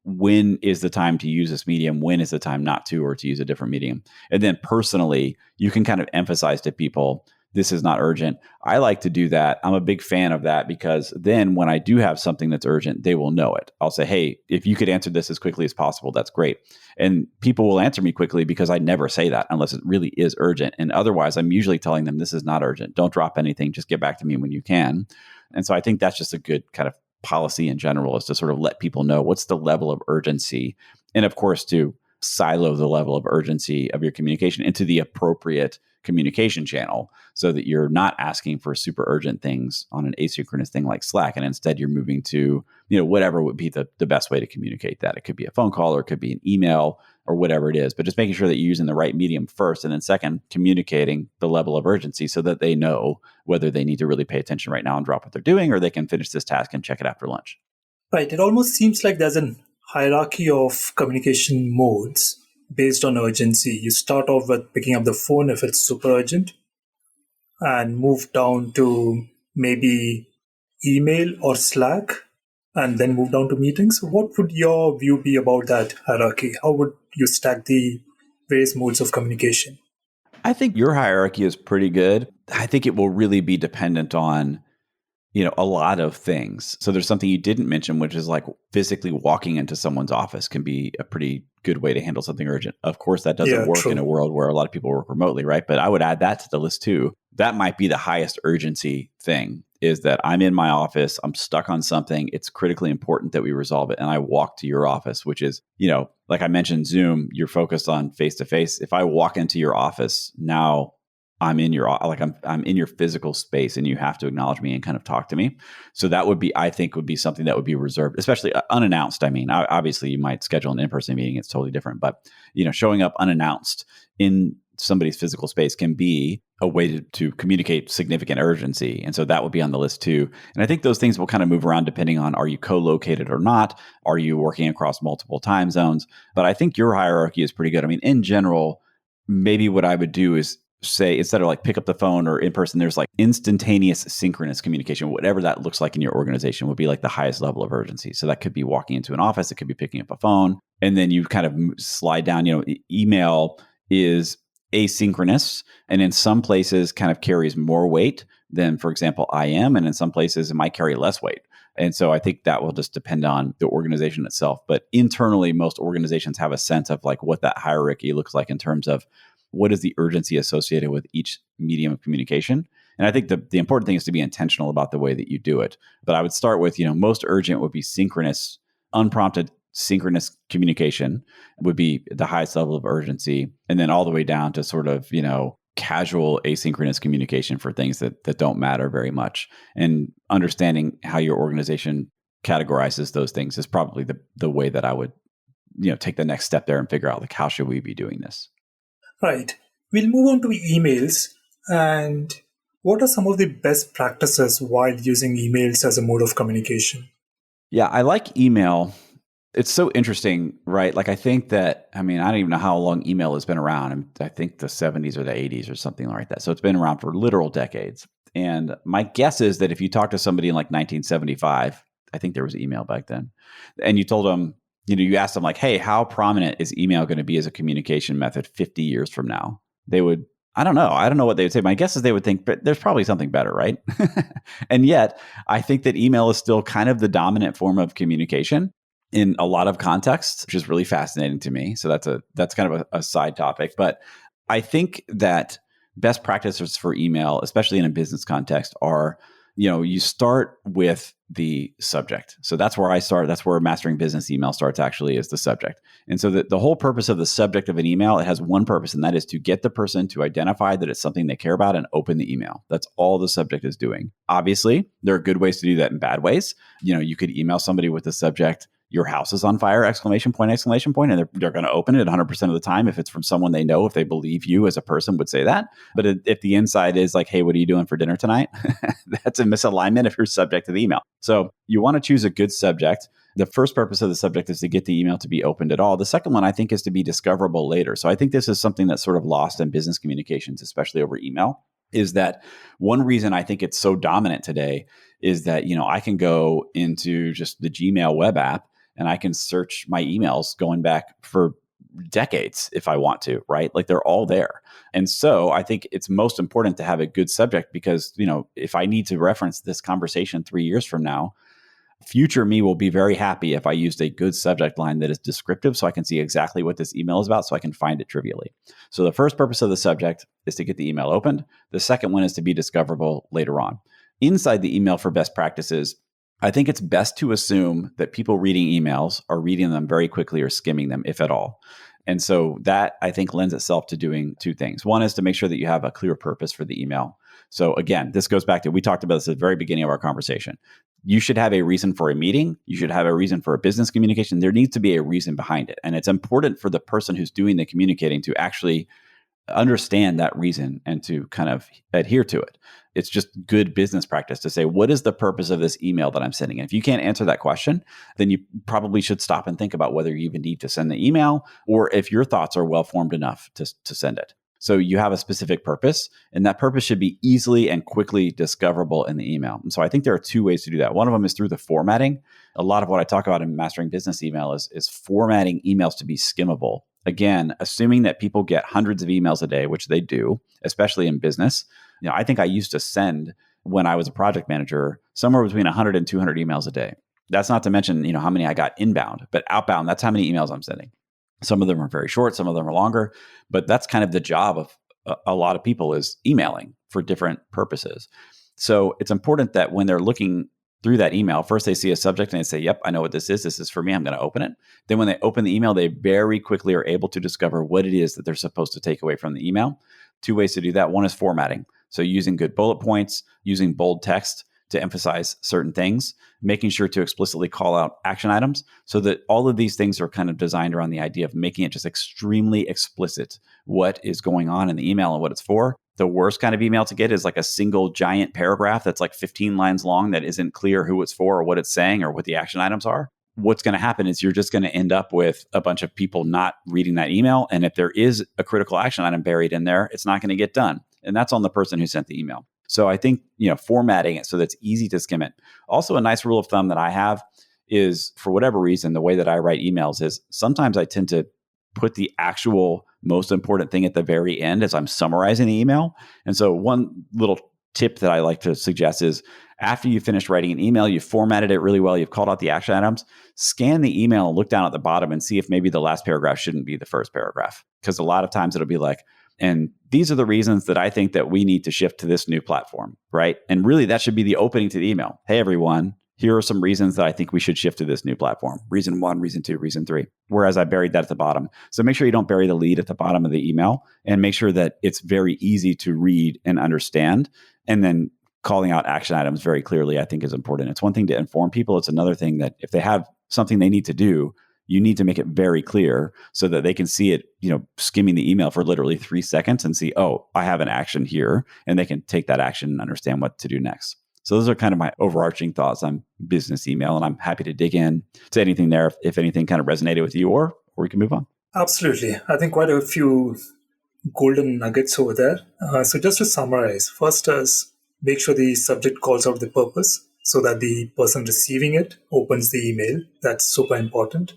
when is the time to use this medium? When is the time not to, or to use a different medium? And then personally, you can kind of emphasize to people, this is not urgent. I like to do that. I'm a big fan of that because then when I do have something that's urgent, they will know it. I'll say, hey, if you could answer this as quickly as possible, that's great. And people will answer me quickly because I never say that unless it really is urgent. And otherwise, I'm usually telling them this is not urgent. Don't drop anything. Just get back to me when you can. And so I think that's just a good kind of policy in general, is to sort of let people know what's the level of urgency. And of course, to silo the level of urgency of your communication into the appropriate communication channel so that you're not asking for super urgent things on an asynchronous thing like Slack. And instead you're moving to, whatever would be the best way to communicate that. It could be a phone call or it could be an email. or whatever it is. But just making sure that you're using the right medium first. And then second, communicating the level of urgency so that they know whether they need to really pay attention right now and drop what they're doing, or they can finish this task and check it after lunch. Right. It almost seems like there's an hierarchy of communication modes based on urgency. You start off with picking up the phone if it's super urgent, and move down to maybe email or Slack, and then move down to meetings. What would your view be about that hierarchy? How would you stack the various modes of communication? I think your hierarchy is pretty good. I think it will really be dependent on, a lot of things. So there's something you didn't mention, which is like physically walking into someone's office can be a pretty good way to handle something urgent. Of course, that doesn't work in a world where a lot of people work remotely, right? But I would add that to the list too. That might be the highest urgency thing, is that I'm in my office, I'm stuck on something, it's critically important that we resolve it. And I walk to your office, which is, like I mentioned, Zoom, you're focused on face-to-face. If I walk into your office, now I'm in your, I'm in your physical space and you have to acknowledge me and kind of talk to me. So that would be, I think would be something that would be reserved, especially unannounced. I mean, obviously you might schedule an in-person meeting. It's totally different, but showing up unannounced in somebody's physical space can be a way to communicate significant urgency. And so that would be on the list too. And I think those things will kind of move around depending on, are you co-located or not? Are you working across multiple time zones? But I think your hierarchy is pretty good. I mean, in general, maybe what I would do is say, instead of like pick up the phone or in person, there's like instantaneous synchronous communication, whatever that looks like in your organization would be like the highest level of urgency. So that could be walking into an office, it could be picking up a phone, and then you kind of slide down, email is asynchronous, and in some places kind of carries more weight than, for example, IM, and in some places it might carry less weight. And so I think that will just depend on the organization itself. But internally, most organizations have a sense of like what that hierarchy looks like in terms of what is the urgency associated with each medium of communication. And I think the important thing is to be intentional about the way that you do it. But I would start with, most urgent would be synchronous, unprompted synchronous communication would be the highest level of urgency. And then all the way down to sort of, casual asynchronous communication for things that don't matter very much. And understanding how your organization categorizes those things is probably the way that I would, take the next step there and figure out like, how should we be doing this? Right. We'll move on to emails. And what are some of the best practices while using emails as a mode of communication? Yeah, I like email. It's so interesting, right? Like I think that, I don't even know how long email has been around. I think the 70s or the 80s or something like that. So it's been around for literal decades. And my guess is that if you talk to somebody in like 1975, I think there was email back then, and you told them, you asked them like, hey, how prominent is email going to be as a communication method 50 years from now? They would, I don't know what they would say. My guess is they would think, but there's probably something better, right? And yet I think that email is still kind of the dominant form of communication in a lot of contexts, which is really fascinating to me. So that's kind of a side topic. But I think that best practices for email, especially in a business context, are, you start with the subject. So that's where I start. That's where mastering business email starts, actually, is the subject. And so the whole purpose of the subject of an email, it has one purpose, and that is to get the person to identify that it's something they care about and open the email. That's all the subject is doing. Obviously, there are good ways to do that and bad ways. You could email somebody with the subject, your house is on fire, ! And they're going to open it 100% of the time if it's from someone they know, if they believe you as a person would say that. But if the inside is like, hey, what are you doing for dinner tonight? That's a misalignment of your subject to the email. So you want to choose a good subject. The first purpose of the subject is to get the email to be opened at all. The second one, I think, is to be discoverable later. So I think this is something that's sort of lost in business communications, especially over email, is that one reason I think it's so dominant today is that, I can go into just the Gmail web app and I can search my emails going back for decades if I want to, right? Like they're all there. And so I think it's most important to have a good subject because, if I need to reference this conversation 3 years from now, future me will be very happy if I used a good subject line that is descriptive so I can see exactly what this email is about so I can find it trivially. So the first purpose of the subject is to get the email opened. The second one is to be discoverable later on. Inside the email for best practices, I think it's best to assume that people reading emails are reading them very quickly or skimming them, if at all. And so that, I think, lends itself to doing two things. One is to make sure that you have a clear purpose for the email. So again, this goes back to, we talked about this at the very beginning of our conversation. You should have a reason for a meeting. You should have a reason for a business communication. There needs to be a reason behind it. And it's important for the person who's doing the communicating to actually understand that reason and to kind of adhere to it. It's just good business practice to say, what is the purpose of this email that I'm sending? And if you can't answer that question, then you probably should stop and think about whether you even need to send the email or if your thoughts are well formed enough to send it. So you have a specific purpose, and that purpose should be easily and quickly discoverable in the email. And so I think there are two ways to do that. One of them is through the formatting. A lot of what I talk about in Mastering Business Email is formatting emails to be skimmable. Again, assuming that people get hundreds of emails a day, which they do, especially in business. I think I used to send, when I was a project manager, somewhere between 100 and 200 emails a day. That's not to mention, how many I got inbound, but outbound, that's how many emails I'm sending. Some of them are very short, some of them are longer, but that's kind of the job of a lot of people, is emailing for different purposes. So it's important that when they're looking through that email, first they see a subject and they say, yep, I know what this is. This is for me. I'm going to open it. Then when they open the email, they very quickly are able to discover what it is that they're supposed to take away from the email. Two ways to do that. One is formatting. So using good bullet points, using bold text to emphasize certain things, making sure to explicitly call out action items, so that all of these things are kind of designed around the idea of making it just extremely explicit what is going on in the email and what it's for. The worst kind of email to get is like a single giant paragraph that's like 15 lines long that isn't clear who it's for or what it's saying or what the action items are. What's going to happen is you're just going to end up with a bunch of people not reading that email. And if there is a critical action item buried in there, it's not going to get done. And that's on the person who sent the email. So I think, formatting it so that's easy to skim it. Also, a nice rule of thumb that I have is, for whatever reason, the way that I write emails is sometimes I tend to put the actual most important thing at the very end as I'm summarizing the email. And so one little tip that I like to suggest is, after you finish writing an email, you've formatted it really well, you've called out the action items, scan the email and look down at the bottom and see if maybe the last paragraph shouldn't be the first paragraph. Because a lot of times it'll be like, and these are the reasons that I think that we need to shift to this new platform, right? And really that should be the opening to the email. Hey, everyone, here are some reasons that I think we should shift to this new platform. Reason 1, reason 2, reason 3. Whereas I buried that at the bottom. So make sure you don't bury the lead at the bottom of the email, and make sure that it's very easy to read and understand. And then calling out action items very clearly, I think, is important. It's one thing to inform people. It's another thing that if they have something they need to do, you need to make it very clear so that they can see it, skimming the email for literally 3 seconds and see, oh, I have an action here, and they can take that action and understand what to do next. So those are kind of my overarching thoughts on business email, and I'm happy to dig in to anything there if anything kind of resonated with you, or we can move on. Absolutely. I think quite a few golden nuggets over there. So just to summarize, first is make sure the subject calls out the purpose so that the person receiving it opens the email. That's super important.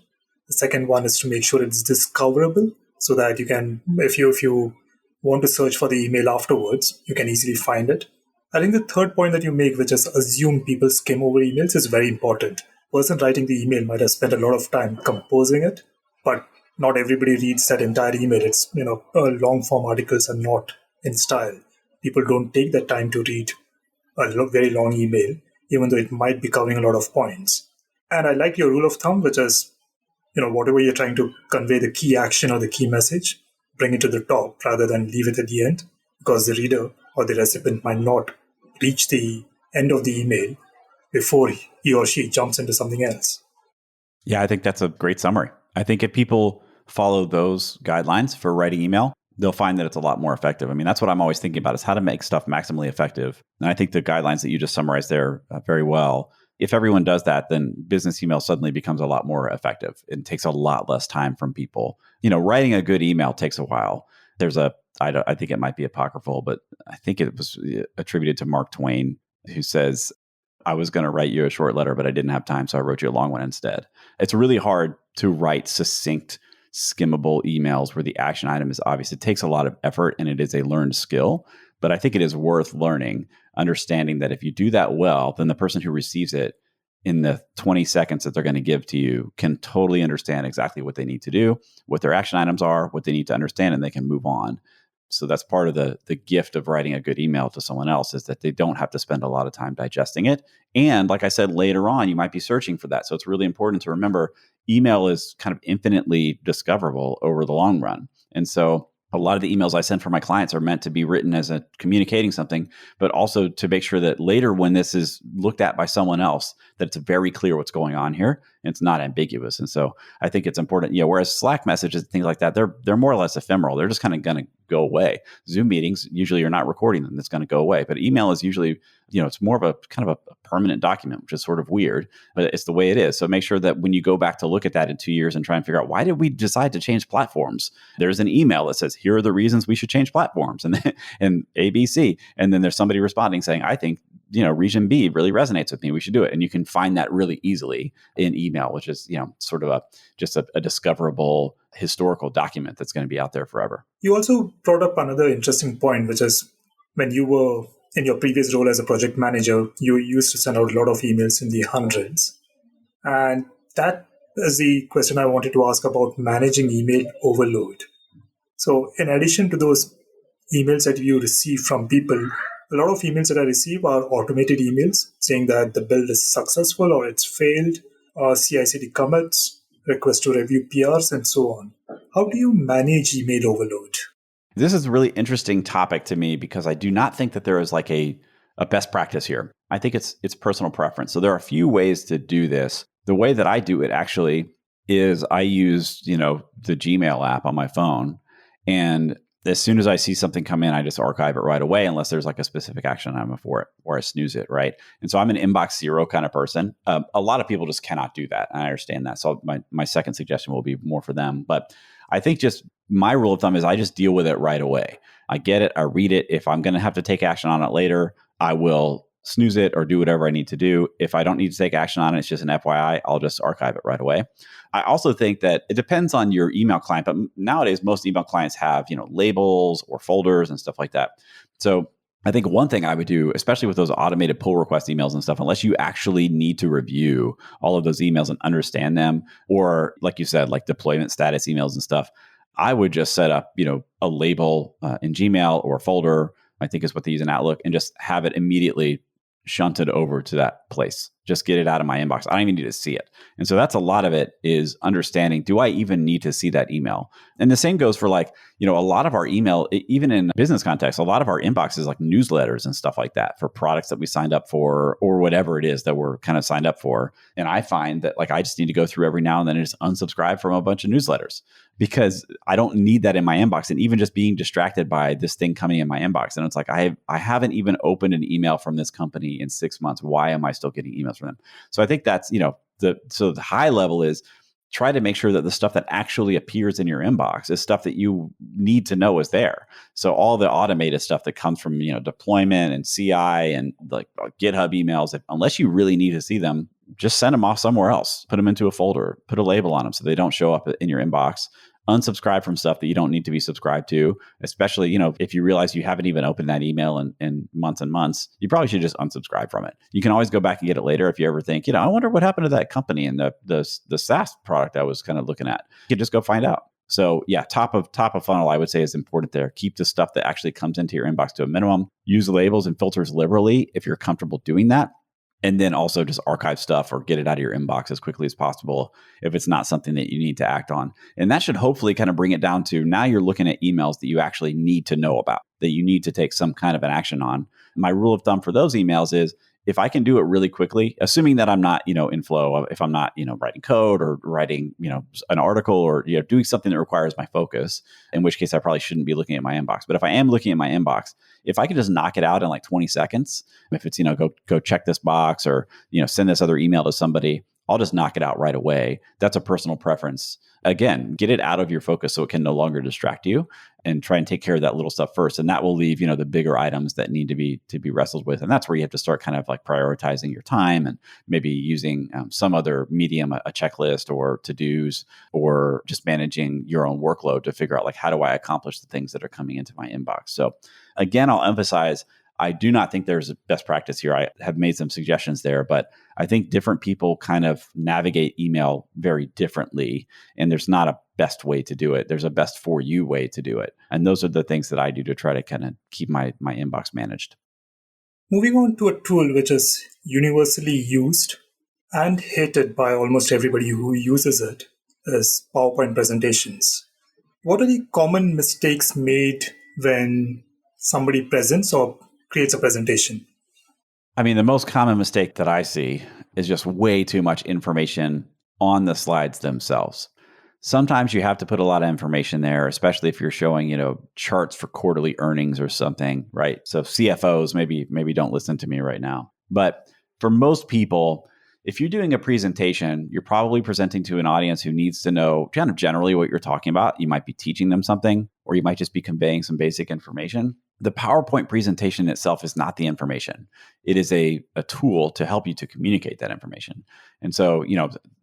The second one is to make sure it's discoverable so that you can, if you want to search for the email afterwards, you can easily find it. I think the third point that you make, which is assume people skim over emails, is very important. The person writing the email might have spent a lot of time composing it, but not everybody reads that entire email. It's, long form articles are not in style. People don't take the time to read a very long email, even though it might be covering a lot of points. And I like your rule of thumb, which is, whatever you're trying to convey, the key action or the key message, bring it to the top rather than leave it at the end, because the reader or the recipient might not reach the end of the email before he or she jumps into something else. Yeah, I think that's a great summary. I think if people follow those guidelines for writing email, they'll find that it's a lot more effective. I mean, that's what I'm always thinking about, is how to make stuff maximally effective. And I think the guidelines that you just summarized there very well, if everyone does that, then business email suddenly becomes a lot more effective. It takes a lot less time from people. Writing a good email takes a while. There's I think it might be apocryphal, but I think it was attributed to Mark Twain, who says, I was going to write you a short letter, but I didn't have time, so I wrote you a long one instead. It's really hard to write succinct, skimmable emails where the action item is obvious. It takes a lot of effort, and it is a learned skill, but I think it is worth learning, understanding that if you do that well, then the person who receives it in the 20 seconds that they're going to give to you can totally understand exactly what they need to do, what their action items are, what they need to understand, and they can move on. So that's part of the gift of writing a good email to someone else, is that they don't have to spend a lot of time digesting it. And like I said, later on, you might be searching for that. So it's really important to remember email is kind of infinitely discoverable over the long run. And so a lot of the emails I send for my clients are meant to be written as a communicating something, but also to make sure that later when this is looked at by someone else, that it's very clear what's going on here and it's not ambiguous. And so I think it's important, whereas Slack messages, things like that, they're more or less ephemeral. They're just kind of going to go away. Zoom meetings, usually you're not recording them. It's going to go away. But email is usually, it's more of a kind of a permanent document, which is sort of weird, but it's the way it is. So make sure that when you go back to look at that in 2 years and try and figure out, why did we decide to change platforms? There's an email that says, here are the reasons we should change platforms, and ABC. And then there's somebody responding saying, I think, region B really resonates with me. We should do it. And you can find that really easily in email, which is, sort of just a discoverable historical document that's going to be out there forever. You also brought up another interesting point, which is when you were in your previous role as a project manager, you used to send out a lot of emails in the hundreds. And that is the question I wanted to ask about managing email overload. So in addition to those emails that you receive from people, a lot of emails that I receive are automated emails saying that the build is successful or it's failed, or CI/CD commits, request to review PRs, and so on. How do you manage email overload? This is a really interesting topic to me because I do not think that there is like a best practice here. I think it's personal preference. So there are a few ways to do this. The way that I do it actually is I use, the Gmail app on my phone, and as soon as I see something come in, I just archive it right away, unless there's like a specific action item for it, or I snooze it, right? And so I'm an inbox zero kind of person. A lot of people just cannot do that, and I understand that. So my second suggestion will be more for them. But I think just my rule of thumb is I just deal with it right away. I get it, I read it. If I'm going to have to take action on it later, I will snooze it or do whatever I need to do. If I don't need to take action on it, it's just an FYI, I'll just archive it right away. I also think that it depends on your email client, but nowadays most email clients have, labels or folders and stuff like that. So I think one thing I would do, especially with those automated pull request emails and stuff, unless you actually need to review all of those emails and understand them, or like you said, like deployment status emails and stuff, I would just set up, a label in Gmail or a folder, I think is what they use in Outlook, and just have it immediately shunted over to that place. Just get it out of my inbox. I don't even need to see it. And so that's a lot of it, is understanding, do I even need to see that email? And the same goes for a lot of our email, even in business context, a lot of our inbox is like newsletters and stuff like that for products that we signed up for, or whatever it is that we're kind of signed up for. And I find that I just need to go through every now and then and just unsubscribe from a bunch of newsletters, because I don't need that in my inbox. And even just being distracted by this thing coming in my inbox, and it's like, I haven't even opened an email from this company in 6 months. Why am I still getting emails from them? So I think that's, the high level is try to make sure that the stuff that actually appears in your inbox is stuff that you need to know is there. So all the automated stuff that comes from, deployment and CI and like GitHub emails, unless you really need to see them, just send them off somewhere else, put them into a folder, put a label on them so they don't show up in your inbox. Unsubscribe from stuff that you don't need to be subscribed to, especially, if you realize you haven't even opened that email in months and months, you probably should just unsubscribe from it. You can always go back and get it later if you ever think, I wonder what happened to that company and the SaaS product I was kind of looking at. You can just go find out. So yeah, top of funnel, I would say, is important there. Keep the stuff that actually comes into your inbox to a minimum. Use labels and filters liberally if you're comfortable doing that. And then also just archive stuff or get it out of your inbox as quickly as possible if it's not something that you need to act on. And that should hopefully kind of bring it down to, now you're looking at emails that you actually need to know about, that you need to take some kind of an action on. My rule of thumb for those emails is, if I can do it really quickly, assuming that I'm not, in flow, if I'm not, writing code or writing, an article or, doing something that requires my focus, in which case I probably shouldn't be looking at my inbox. But if I am looking at my inbox, if I can just knock it out in like 20 seconds, if it's, go check this box or, send this other email to somebody, I'll just knock it out right away. That's a personal preference. Again, get it out of your focus so it can no longer distract you, and try and take care of that little stuff first. And that will leave, the bigger items that need to be wrestled with. And that's where you have to start kind of like prioritizing your time and maybe using some other medium, a checklist or to-dos, or just managing your own workload to figure out, like, how do I accomplish the things that are coming into my inbox? So again, I'll emphasize, I do not think there's a best practice here. I have made some suggestions there, but I think different people kind of navigate email very differently, and there's not a best way to do it. There's a best for you way to do it. And those are the things that I do to try to kind of keep my inbox managed. Moving on to a tool which is universally used and hated by almost everybody who uses it is PowerPoint presentations. What are the common mistakes made when somebody presents or creates a presentation? I mean, the most common mistake that I see is just way too much information on the slides themselves. Sometimes you have to put a lot of information there, especially if you're showing, charts for quarterly earnings or something, right? So CFOs maybe don't listen to me right now. But for most people, if you're doing a presentation, you're probably presenting to an audience who needs to know kind of generally what you're talking about. You might be teaching them something, or you might just be conveying some basic information. The PowerPoint presentation itself is not the information. It is a tool to help you to communicate that information. And so,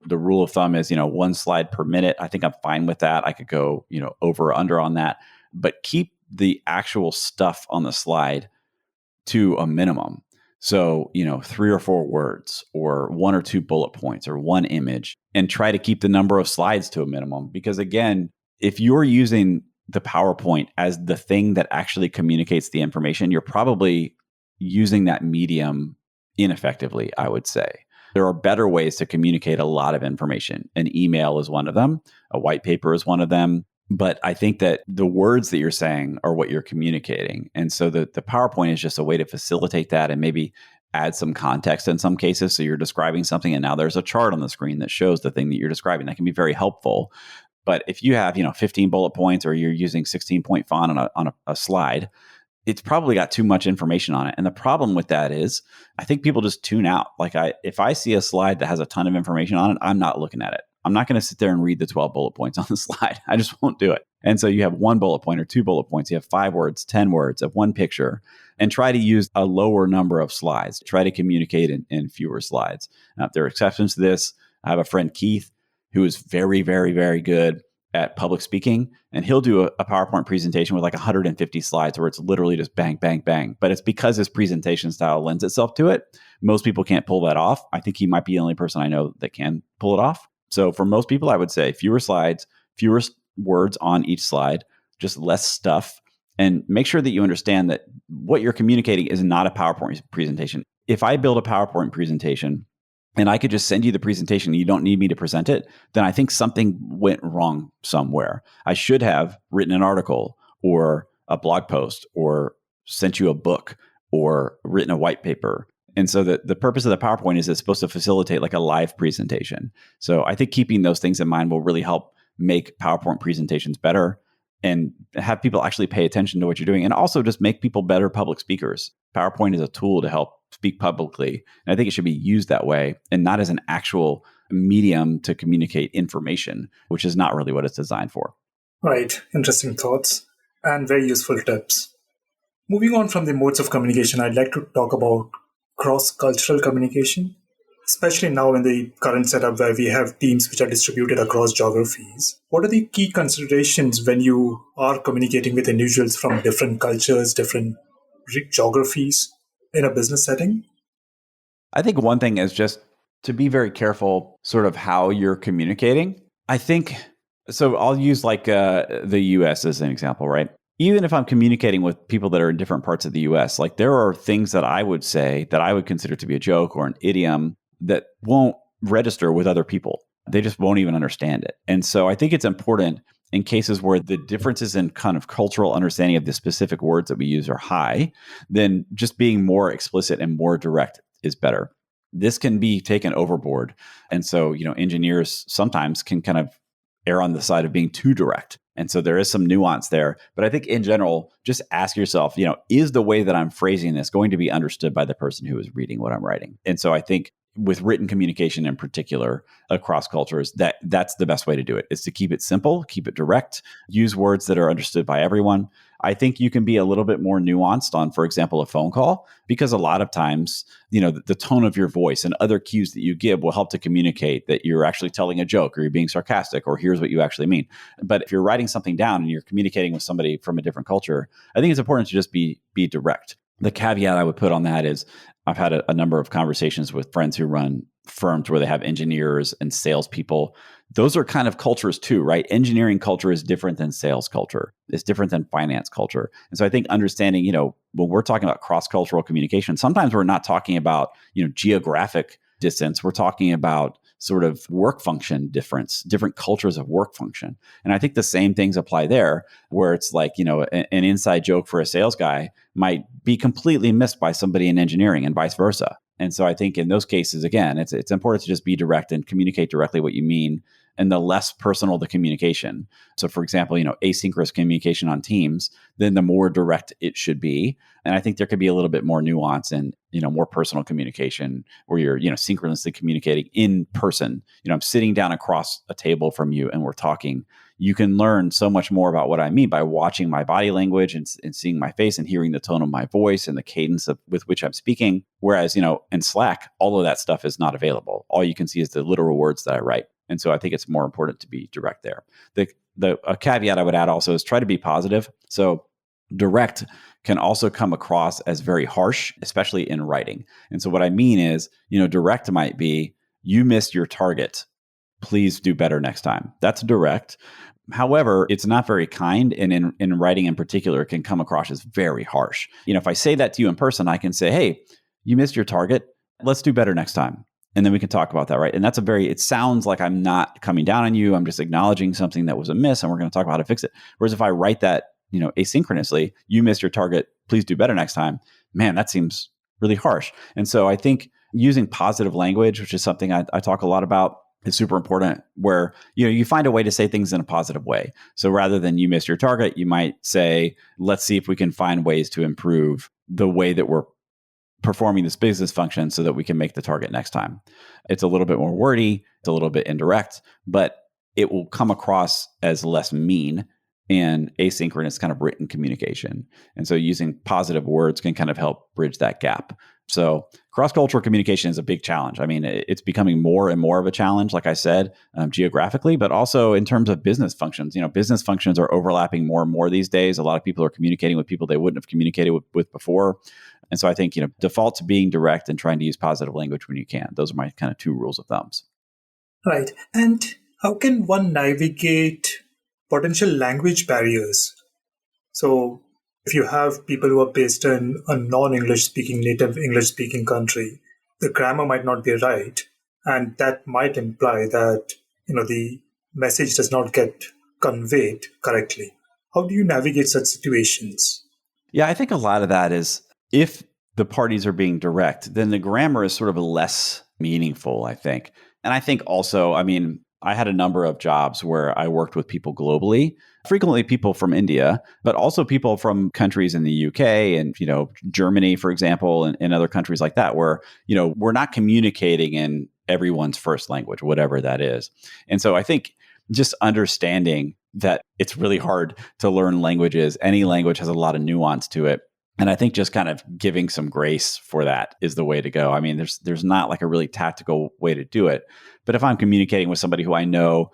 the rule of thumb is, 1 slide per minute. I think I'm fine with that. I could go, over or under on that, but keep the actual stuff on the slide to a minimum. So, 3 or 4 words or 1 or 2 bullet points or 1 image, and try to keep the number of slides to a minimum. Because again, if you're using the PowerPoint as the thing that actually communicates the information, you're probably using that medium ineffectively, I would say. There are better ways to communicate a lot of information. An email is one of them. A white paper is one of them. But I think that the words that you're saying are what you're communicating. And so the PowerPoint is just a way to facilitate that and maybe add some context in some cases. So you're describing something and now there's a chart on the screen that shows the thing that you're describing. That can be very helpful. But if you have, 15 bullet points or you're using 16-point font on a slide, it's probably got too much information on it. And the problem with that is I think people just tune out. Like if I see a slide that has a ton of information on it, I'm not looking at it. I'm not going to sit there and read the 12 bullet points on the slide. I just won't do it. And so you have 1 bullet point or 2 bullet points. You have 5 words, 10 words of 1 picture, and try to use a lower number of slides. Try to communicate in fewer slides. Now, there are exceptions to this. I have a friend, Keith, who is very, very, very good at public speaking. And he'll do a PowerPoint presentation with like 150 slides where it's literally just bang, bang, bang. But it's because his presentation style lends itself to it. Most people can't pull that off. I think he might be the only person I know that can pull it off. So for most people, I would say fewer slides, fewer words on each slide, just less stuff. And make sure that you understand that what you're communicating is not a PowerPoint presentation. If I build a PowerPoint presentation and I could just send you the presentation and you don't need me to present it, then I think something went wrong somewhere. I should have written an article or a blog post or sent you a book or written a white paper. And so the purpose of the PowerPoint is it's supposed to facilitate like a live presentation. So I think keeping those things in mind will really help make PowerPoint presentations better and have people actually pay attention to what you're doing, and also just make people better public speakers. PowerPoint is a tool to help speak publicly. And I think it should be used that way and not as an actual medium to communicate information, which is not really what it's designed for. Right. Interesting thoughts and very useful tips. Moving on from the modes of communication, I'd like to talk about cross-cultural communication, especially now in the current setup where we have teams which are distributed across geographies. What are the key considerations when you are communicating with individuals from different cultures, different geographies in a business setting? I think one thing is just to be very careful sort of how you're communicating. I think, so I'll use like the US as an example, right? Even if I'm communicating with people that are in different parts of the US, like there are things that I would say that I would consider to be a joke or an idiom that won't register with other people. They just won't even understand it. And so I think it's important in cases where the differences in kind of cultural understanding of the specific words that we use are high, then just being more explicit and more direct is better. This can be taken overboard. And so, engineers sometimes can kind of err on the side of being too direct. And so there is some nuance there. But I think in general, just ask yourself, is the way that I'm phrasing this going to be understood by the person who is reading what I'm writing? And so I think with written communication in particular across cultures, that's the best way to do it, is to keep it simple, keep it direct, use words that are understood by everyone. I think you can be a little bit more nuanced on, for example, a phone call, because a lot of times, the tone of your voice and other cues that you give will help to communicate that you're actually telling a joke or you're being sarcastic or here's what you actually mean. But if you're writing something down and you're communicating with somebody from a different culture, I think it's important to just be direct. The caveat I would put on that is I've had a number of conversations with friends who run firms where they have engineers and salespeople. Those are kind of cultures too, right? Engineering culture is different than sales culture. It's different than finance culture. And so I think understanding, when we're talking about cross-cultural communication, sometimes we're not talking about, geographic distance. We're talking about sort of work function difference, different cultures of work function. And I think the same things apply there, where it's like, an inside joke for a sales guy might be completely missed by somebody in engineering and vice versa. And so I think in those cases, again, it's important to just be direct and communicate directly what you mean, and the less personal the communication. So for example, asynchronous communication on Teams, then the more direct it should be. And I think there could be a little bit more nuance and, more personal communication where you're, synchronously communicating in person. I'm sitting down across a table from you and we're talking. You can learn so much more about what I mean by watching my body language and seeing my face and hearing the tone of my voice and the cadence with which I'm speaking. Whereas, in Slack, all of that stuff is not available. All you can see is the literal words that I write. And so I think it's more important to be direct there. A caveat I would add also is try to be positive. So direct can also come across as very harsh, especially in writing. And so what I mean is, direct might be, you missed your target. Please do better next time. That's direct. However, it's not very kind. And in writing in particular, it can come across as very harsh. If I say that to you in person, I can say, hey, you missed your target. Let's do better next time. And then we can talk about that, right? And that's it sounds like I'm not coming down on you. I'm just acknowledging something that was amiss and we're going to talk about how to fix it. Whereas if I write that, asynchronously, you missed your target, please do better next time. Man, that seems really harsh. And so I think using positive language, which is something I talk a lot about, is super important, where, you find a way to say things in a positive way. So rather than you missed your target, you might say, let's see if we can find ways to improve the way that we're performing this business function so that we can make the target next time. It's a little bit more wordy, it's a little bit indirect, but it will come across as less mean in asynchronous kind of written communication. And so using positive words can kind of help bridge that gap. So cross-cultural communication is a big challenge. I mean, it's becoming more and more of a challenge, like I said, geographically, but also in terms of business functions. Business functions are overlapping more and more these days. A lot of people are communicating with people they wouldn't have communicated with before. And so I think, default to being direct and trying to use positive language when you can. Those are my kind of two rules of thumbs. Right. And how can one navigate potential language barriers? So if you have people who are based in a non-English speaking, native English speaking country, the grammar might not be right. And that might imply that, the message does not get conveyed correctly. How do you navigate such situations? Yeah, I think a lot of that is, if the parties are being direct, then the grammar is sort of less meaningful, I think. And I think also, I had a number of jobs where I worked with people globally, frequently people from India, but also people from countries in the UK and, Germany, for example, and other countries like that, where, we're not communicating in everyone's first language, whatever that is. And so I think just understanding that it's really hard to learn languages. Any language has a lot of nuance to it. And I think just kind of giving some grace for that is the way to go. There's not like a really tactical way to do it. But if I'm communicating with somebody who I know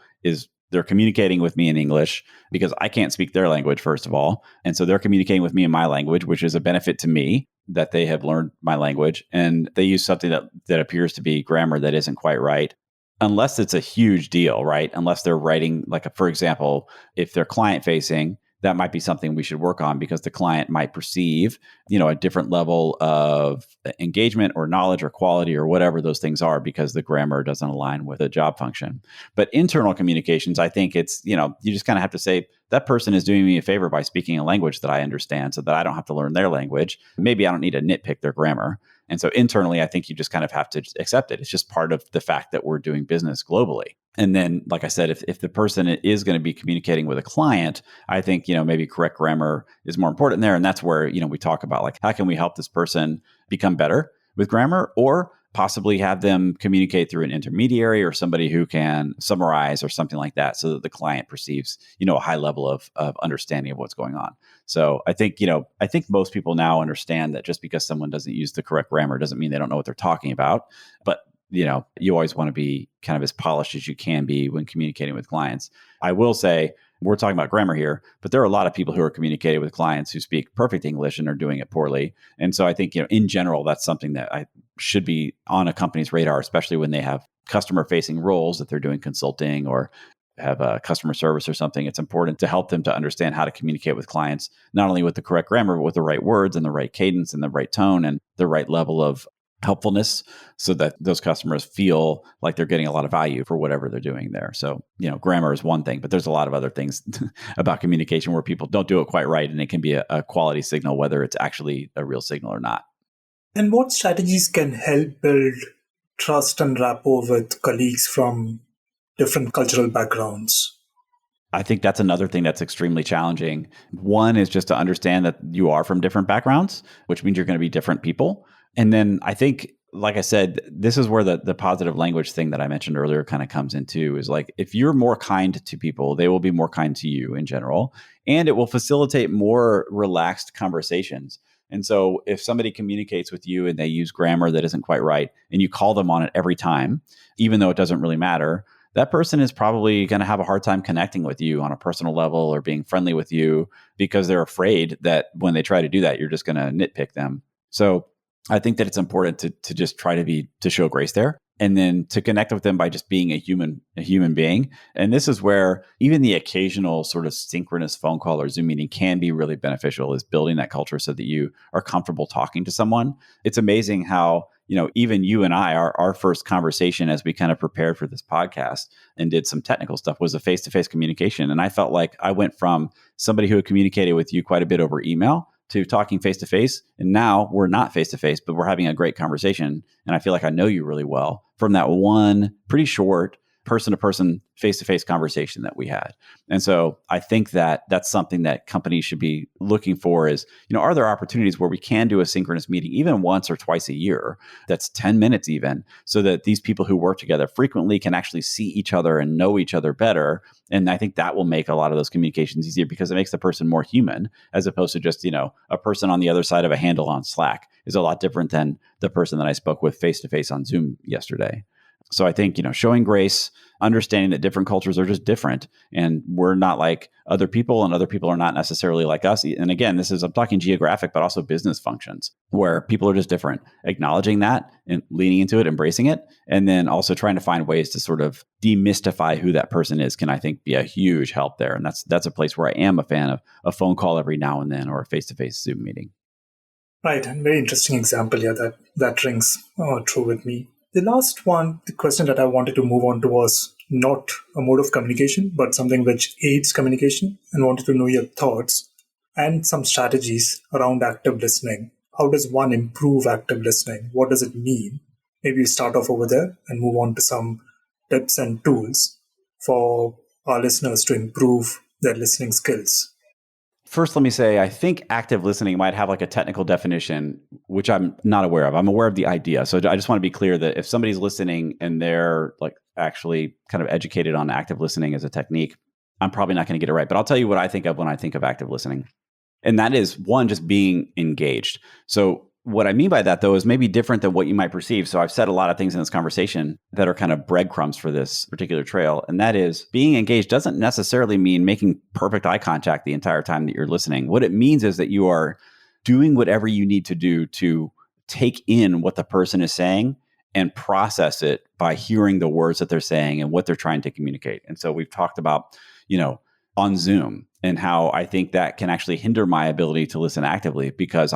they're communicating with me in English because I can't speak their language, first of all. And so they're communicating with me in my language, which is a benefit to me that they have learned my language. And they use something that appears to be grammar that isn't quite right. Unless it's a huge deal, right? Unless they're writing, for example, if they're client facing, that might be something we should work on because the client might perceive, a different level of engagement or knowledge or quality or whatever those things are because the grammar doesn't align with a job function. But internal communications, I think it's, you just kind of have to say, that person is doing me a favor by speaking a language that I understand so that I don't have to learn their language. Maybe I don't need to nitpick their grammar. And so internally, I think you just kind of have to accept it. It's just part of the fact that we're doing business globally. And then, like I said, if the person is going to be communicating with a client, I think, maybe correct grammar is more important there. And that's where, we talk about how can we help this person become better with grammar, or possibly have them communicate through an intermediary or somebody who can summarize or something like that so that the client perceives, a high level of understanding of what's going on. So I think most people now understand that just because someone doesn't use the correct grammar doesn't mean they don't know what they're talking about. But you always want to be kind of as polished as you can be when communicating with clients. I will say we're talking about grammar here, but there are a lot of people who are communicating with clients who speak perfect English and are doing it poorly. And so I think, in general, that's something that I should be on a company's radar, especially when they have customer facing roles, that they're doing consulting or have a customer service or something. It's important to help them to understand how to communicate with clients, not only with the correct grammar, but with the right words and the right cadence and the right tone and the right level of helpfulness, so that those customers feel like they're getting a lot of value for whatever they're doing there. So, grammar is one thing, but there's a lot of other things about communication where people don't do it quite right. And it can be a quality signal, whether it's actually a real signal or not. And what strategies can help build trust and rapport with colleagues from different cultural backgrounds? I think that's another thing that's extremely challenging. One is just to understand that you are from different backgrounds, which means you're going to be different people. And then I think, like I said, this is where the positive language thing that I mentioned earlier kind of comes into, is like, if you're more kind to people, they will be more kind to you in general, and it will facilitate more relaxed conversations. And so if somebody communicates with you and they use grammar that isn't quite right, and you call them on it every time, even though it doesn't really matter, that person is probably going to have a hard time connecting with you on a personal level or being friendly with you, because they're afraid that when they try to do that, you're just going to nitpick them. So I think that it's important to just try to show grace there, and then to connect with them by just being a human being. And this is where even the occasional sort of synchronous phone call or Zoom meeting can be really beneficial, is building that culture so that you are comfortable talking to someone. It's amazing how, even you and I, our first conversation as we kind of prepared for this podcast and did some technical stuff, was a face-to-face communication. And I felt like I went from somebody who had communicated with you quite a bit over email to talking face-to-face. And now we're not face-to-face, but we're having a great conversation. And I feel like I know you really well from that one pretty short person-to-person, face-to-face conversation that we had. And so I think that that's something that companies should be looking for is, are there opportunities where we can do a synchronous meeting even once or twice a year, that's 10 minutes even, so that these people who work together frequently can actually see each other and know each other better. And I think that will make a lot of those communications easier, because it makes the person more human, as opposed to just, a person on the other side of a handle on Slack is a lot different than the person that I spoke with face-to-face on Zoom yesterday. So I think, showing grace, understanding that different cultures are just different, and we're not like other people, and other people are not necessarily like us. And again, I'm talking geographic, but also business functions where people are just different. Acknowledging that and leaning into it, embracing it, and then also trying to find ways to sort of demystify who that person is can, I think, be a huge help there. And that's a place where I am a fan of a phone call every now and then, or a face-to-face Zoom meeting. Right, and very interesting example here that rings true with me. The last one, the question that I wanted to move on to, was not a mode of communication, but something which aids communication, and wanted to know your thoughts and some strategies around active listening. How does one improve active listening? What does it mean? Maybe we start off over there and move on to some tips and tools for our listeners to improve their listening skills. First, let me say, I think active listening might have like a technical definition, which I'm not aware of. I'm aware of the idea. So I just want to be clear that if somebody's listening and they're like actually kind of educated on active listening as a technique, I'm probably not going to get it right. But I'll tell you what I think of when I think of active listening. And that is, one, just being engaged. So what I mean by that, though, is maybe different than what you might perceive. So I've said a lot of things in this conversation that are kind of breadcrumbs for this particular trail. And that is, being engaged doesn't necessarily mean making perfect eye contact the entire time that you're listening. What it means is that you are doing whatever you need to do to take in what the person is saying and process it by hearing the words that they're saying and what they're trying to communicate. And so we've talked about, on Zoom, and how I think that can actually hinder my ability to listen actively, because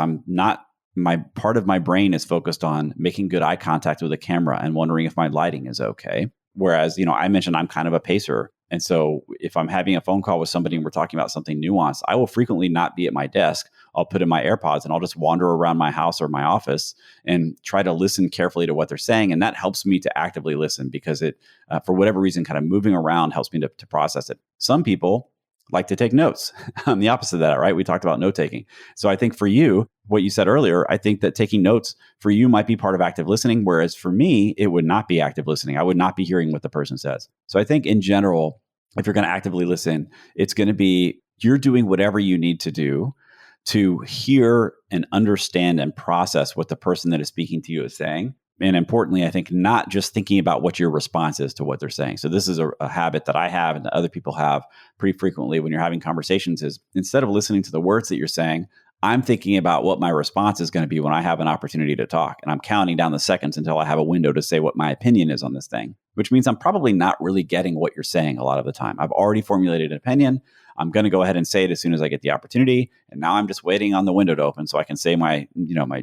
my part of my brain is focused on making good eye contact with the camera and wondering if my lighting is okay. Whereas, I mentioned I'm kind of a pacer. And so if I'm having a phone call with somebody and we're talking about something nuanced, I will frequently not be at my desk. I'll put in my AirPods and I'll just wander around my house or my office and try to listen carefully to what they're saying. And that helps me to actively listen, because it, for whatever reason, kind of moving around helps me to process it. Some people like to take notes. I'm the opposite of that, right? We talked about note taking. So I think for you, what you said earlier, I think that taking notes for you might be part of active listening, whereas for me, it would not be active listening. I would not be hearing what the person says. So I think in general, if you're going to actively listen, it's going to be, you're doing whatever you need to do to hear and understand and process what the person that is speaking to you is saying. And importantly, I think not just thinking about what your response is to what they're saying. So this is a habit that I have and that other people have pretty frequently when you're having conversations is instead of listening to the words that you're saying, I'm thinking about what my response is going to be when I have an opportunity to talk. And I'm counting down the seconds until I have a window to say what my opinion is on this thing, which means I'm probably not really getting what you're saying a lot of the time. I've already formulated an opinion. I'm going to go ahead and say it as soon as I get the opportunity. And now I'm just waiting on the window to open so I can say my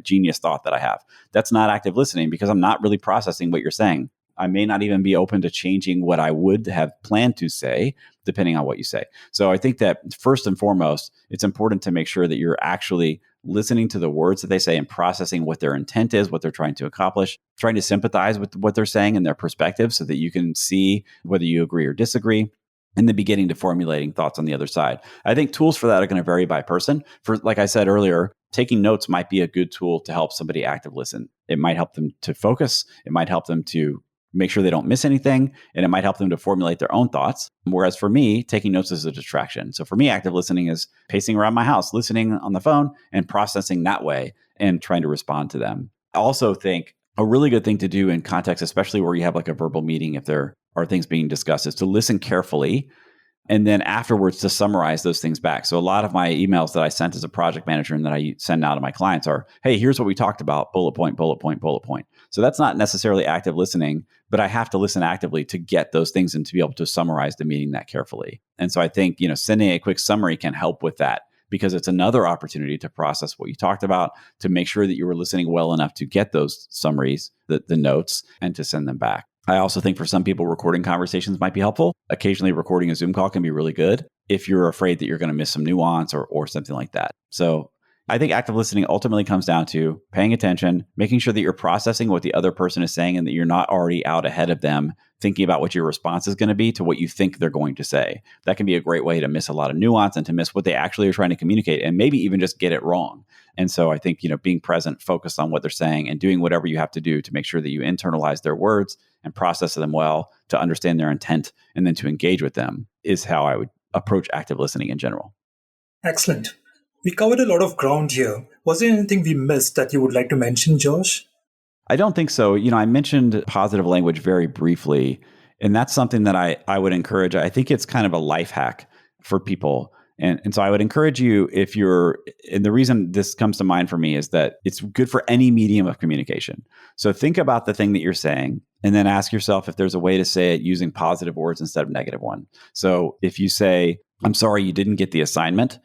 genius thought that I have. That's not active listening because I'm not really processing what you're saying. I may not even be open to changing what I would have planned to say, depending on what you say. So I think that first and foremost, it's important to make sure that you're actually listening to the words that they say and processing what their intent is, what they're trying to accomplish, trying to sympathize with what they're saying and their perspective so that you can see whether you agree or disagree. In the beginning to formulating thoughts on the other side. I think tools for that are going to vary by person. For, like I said earlier, taking notes might be a good tool to help somebody active listen. It might help them to focus. It might help them to make sure they don't miss anything. And it might help them to formulate their own thoughts. Whereas for me, taking notes is a distraction. So for me, active listening is pacing around my house, listening on the phone and processing that way and trying to respond to them. I also think a really good thing to do in context, especially where you have like a verbal meeting, if there are things being discussed, is to listen carefully and then afterwards to summarize those things back. So a lot of my emails that I sent as a project manager and that I send out to my clients are, hey, here's what we talked about, bullet point, bullet point, bullet point. So that's not necessarily active listening, but I have to listen actively to get those things and to be able to summarize the meeting that carefully. And so I think, sending a quick summary can help with that because it's another opportunity to process what you talked about, to make sure that you were listening well enough to get those summaries, the notes, and to send them back. I also think for some people, recording conversations might be helpful. Occasionally, recording a Zoom call can be really good if you're afraid that you're going to miss some nuance or something like that. So I think active listening ultimately comes down to paying attention, making sure that you're processing what the other person is saying and that you're not already out ahead of them, thinking about what your response is going to be to what you think they're going to say. That can be a great way to miss a lot of nuance and to miss what they actually are trying to communicate and maybe even just get it wrong. And so I think, being present, focused on what they're saying and doing whatever you have to do to make sure that you internalize their words and process them well to understand their intent and then to engage with them is how I would approach active listening in general. Excellent. We covered a lot of ground here. Was there anything we missed that you would like to mention, Josh? I don't think so. I mentioned positive language very briefly, and that's something that I would encourage. I think it's kind of a life hack for people. And so I would encourage you, and the reason this comes to mind for me is that it's good for any medium of communication. So think about the thing that you're saying and then ask yourself if there's a way to say it using positive words instead of negative one. So if you say, I'm sorry you didn't get the assignment,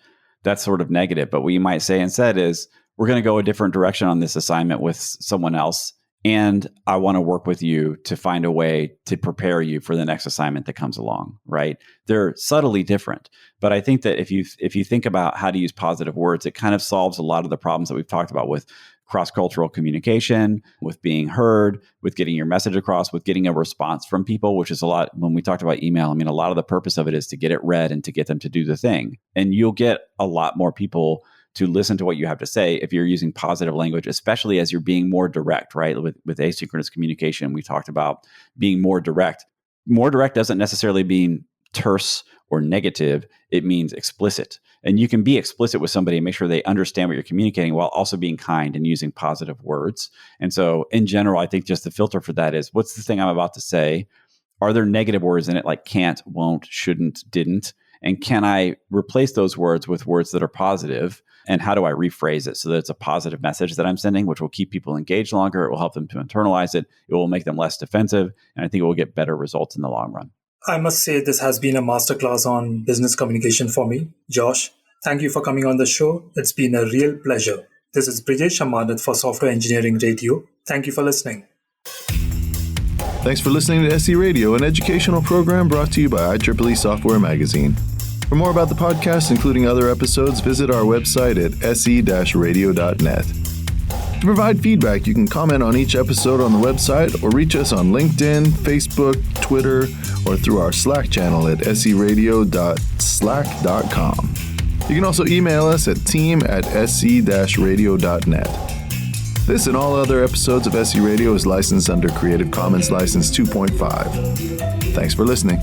that's sort of negative. But what you might say instead is, we're going to go a different direction on this assignment with someone else. And I want to work with you to find a way to prepare you for the next assignment that comes along, right? They're subtly different. But I think that if you think about how to use positive words, it kind of solves a lot of the problems that we've talked about with cross-cultural communication, with being heard, with getting your message across, with getting a response from people, which is a lot. When we talked about email, a lot of the purpose of it is to get it read and to get them to do the thing. And you'll get a lot more people to listen to what you have to say if you're using positive language, especially as you're being more direct, right? With asynchronous communication, we talked about being more direct. More direct doesn't necessarily mean terse or negative. It means explicit. And you can be explicit with somebody and make sure they understand what you're communicating while also being kind and using positive words. And so in general, I think just the filter for that is, what's the thing I'm about to say? Are there negative words in it like can't, won't, shouldn't, didn't? And can I replace those words with words that are positive? And how do I rephrase it so that it's a positive message that I'm sending, which will keep people engaged longer? It will help them to internalize it. It will make them less defensive. And I think it will get better results in the long run. I must say this has been a masterclass on business communication for me. Josh, thank you for coming on the show. It's been a real pleasure. This is Brijesh Amanat for Software Engineering Radio. Thank you for listening. Thanks for listening to SE Radio, an educational program brought to you by IEEE Software Magazine. For more about the podcast, including other episodes, visit our website at se-radio.net. To provide feedback, you can comment on each episode on the website or reach us on LinkedIn, Facebook, Twitter, or through our Slack channel at seradio.slack.com. You can also email us at team@se-radio.net. This and all other episodes of SE Radio is licensed under Creative Commons License 2.5. Thanks for listening.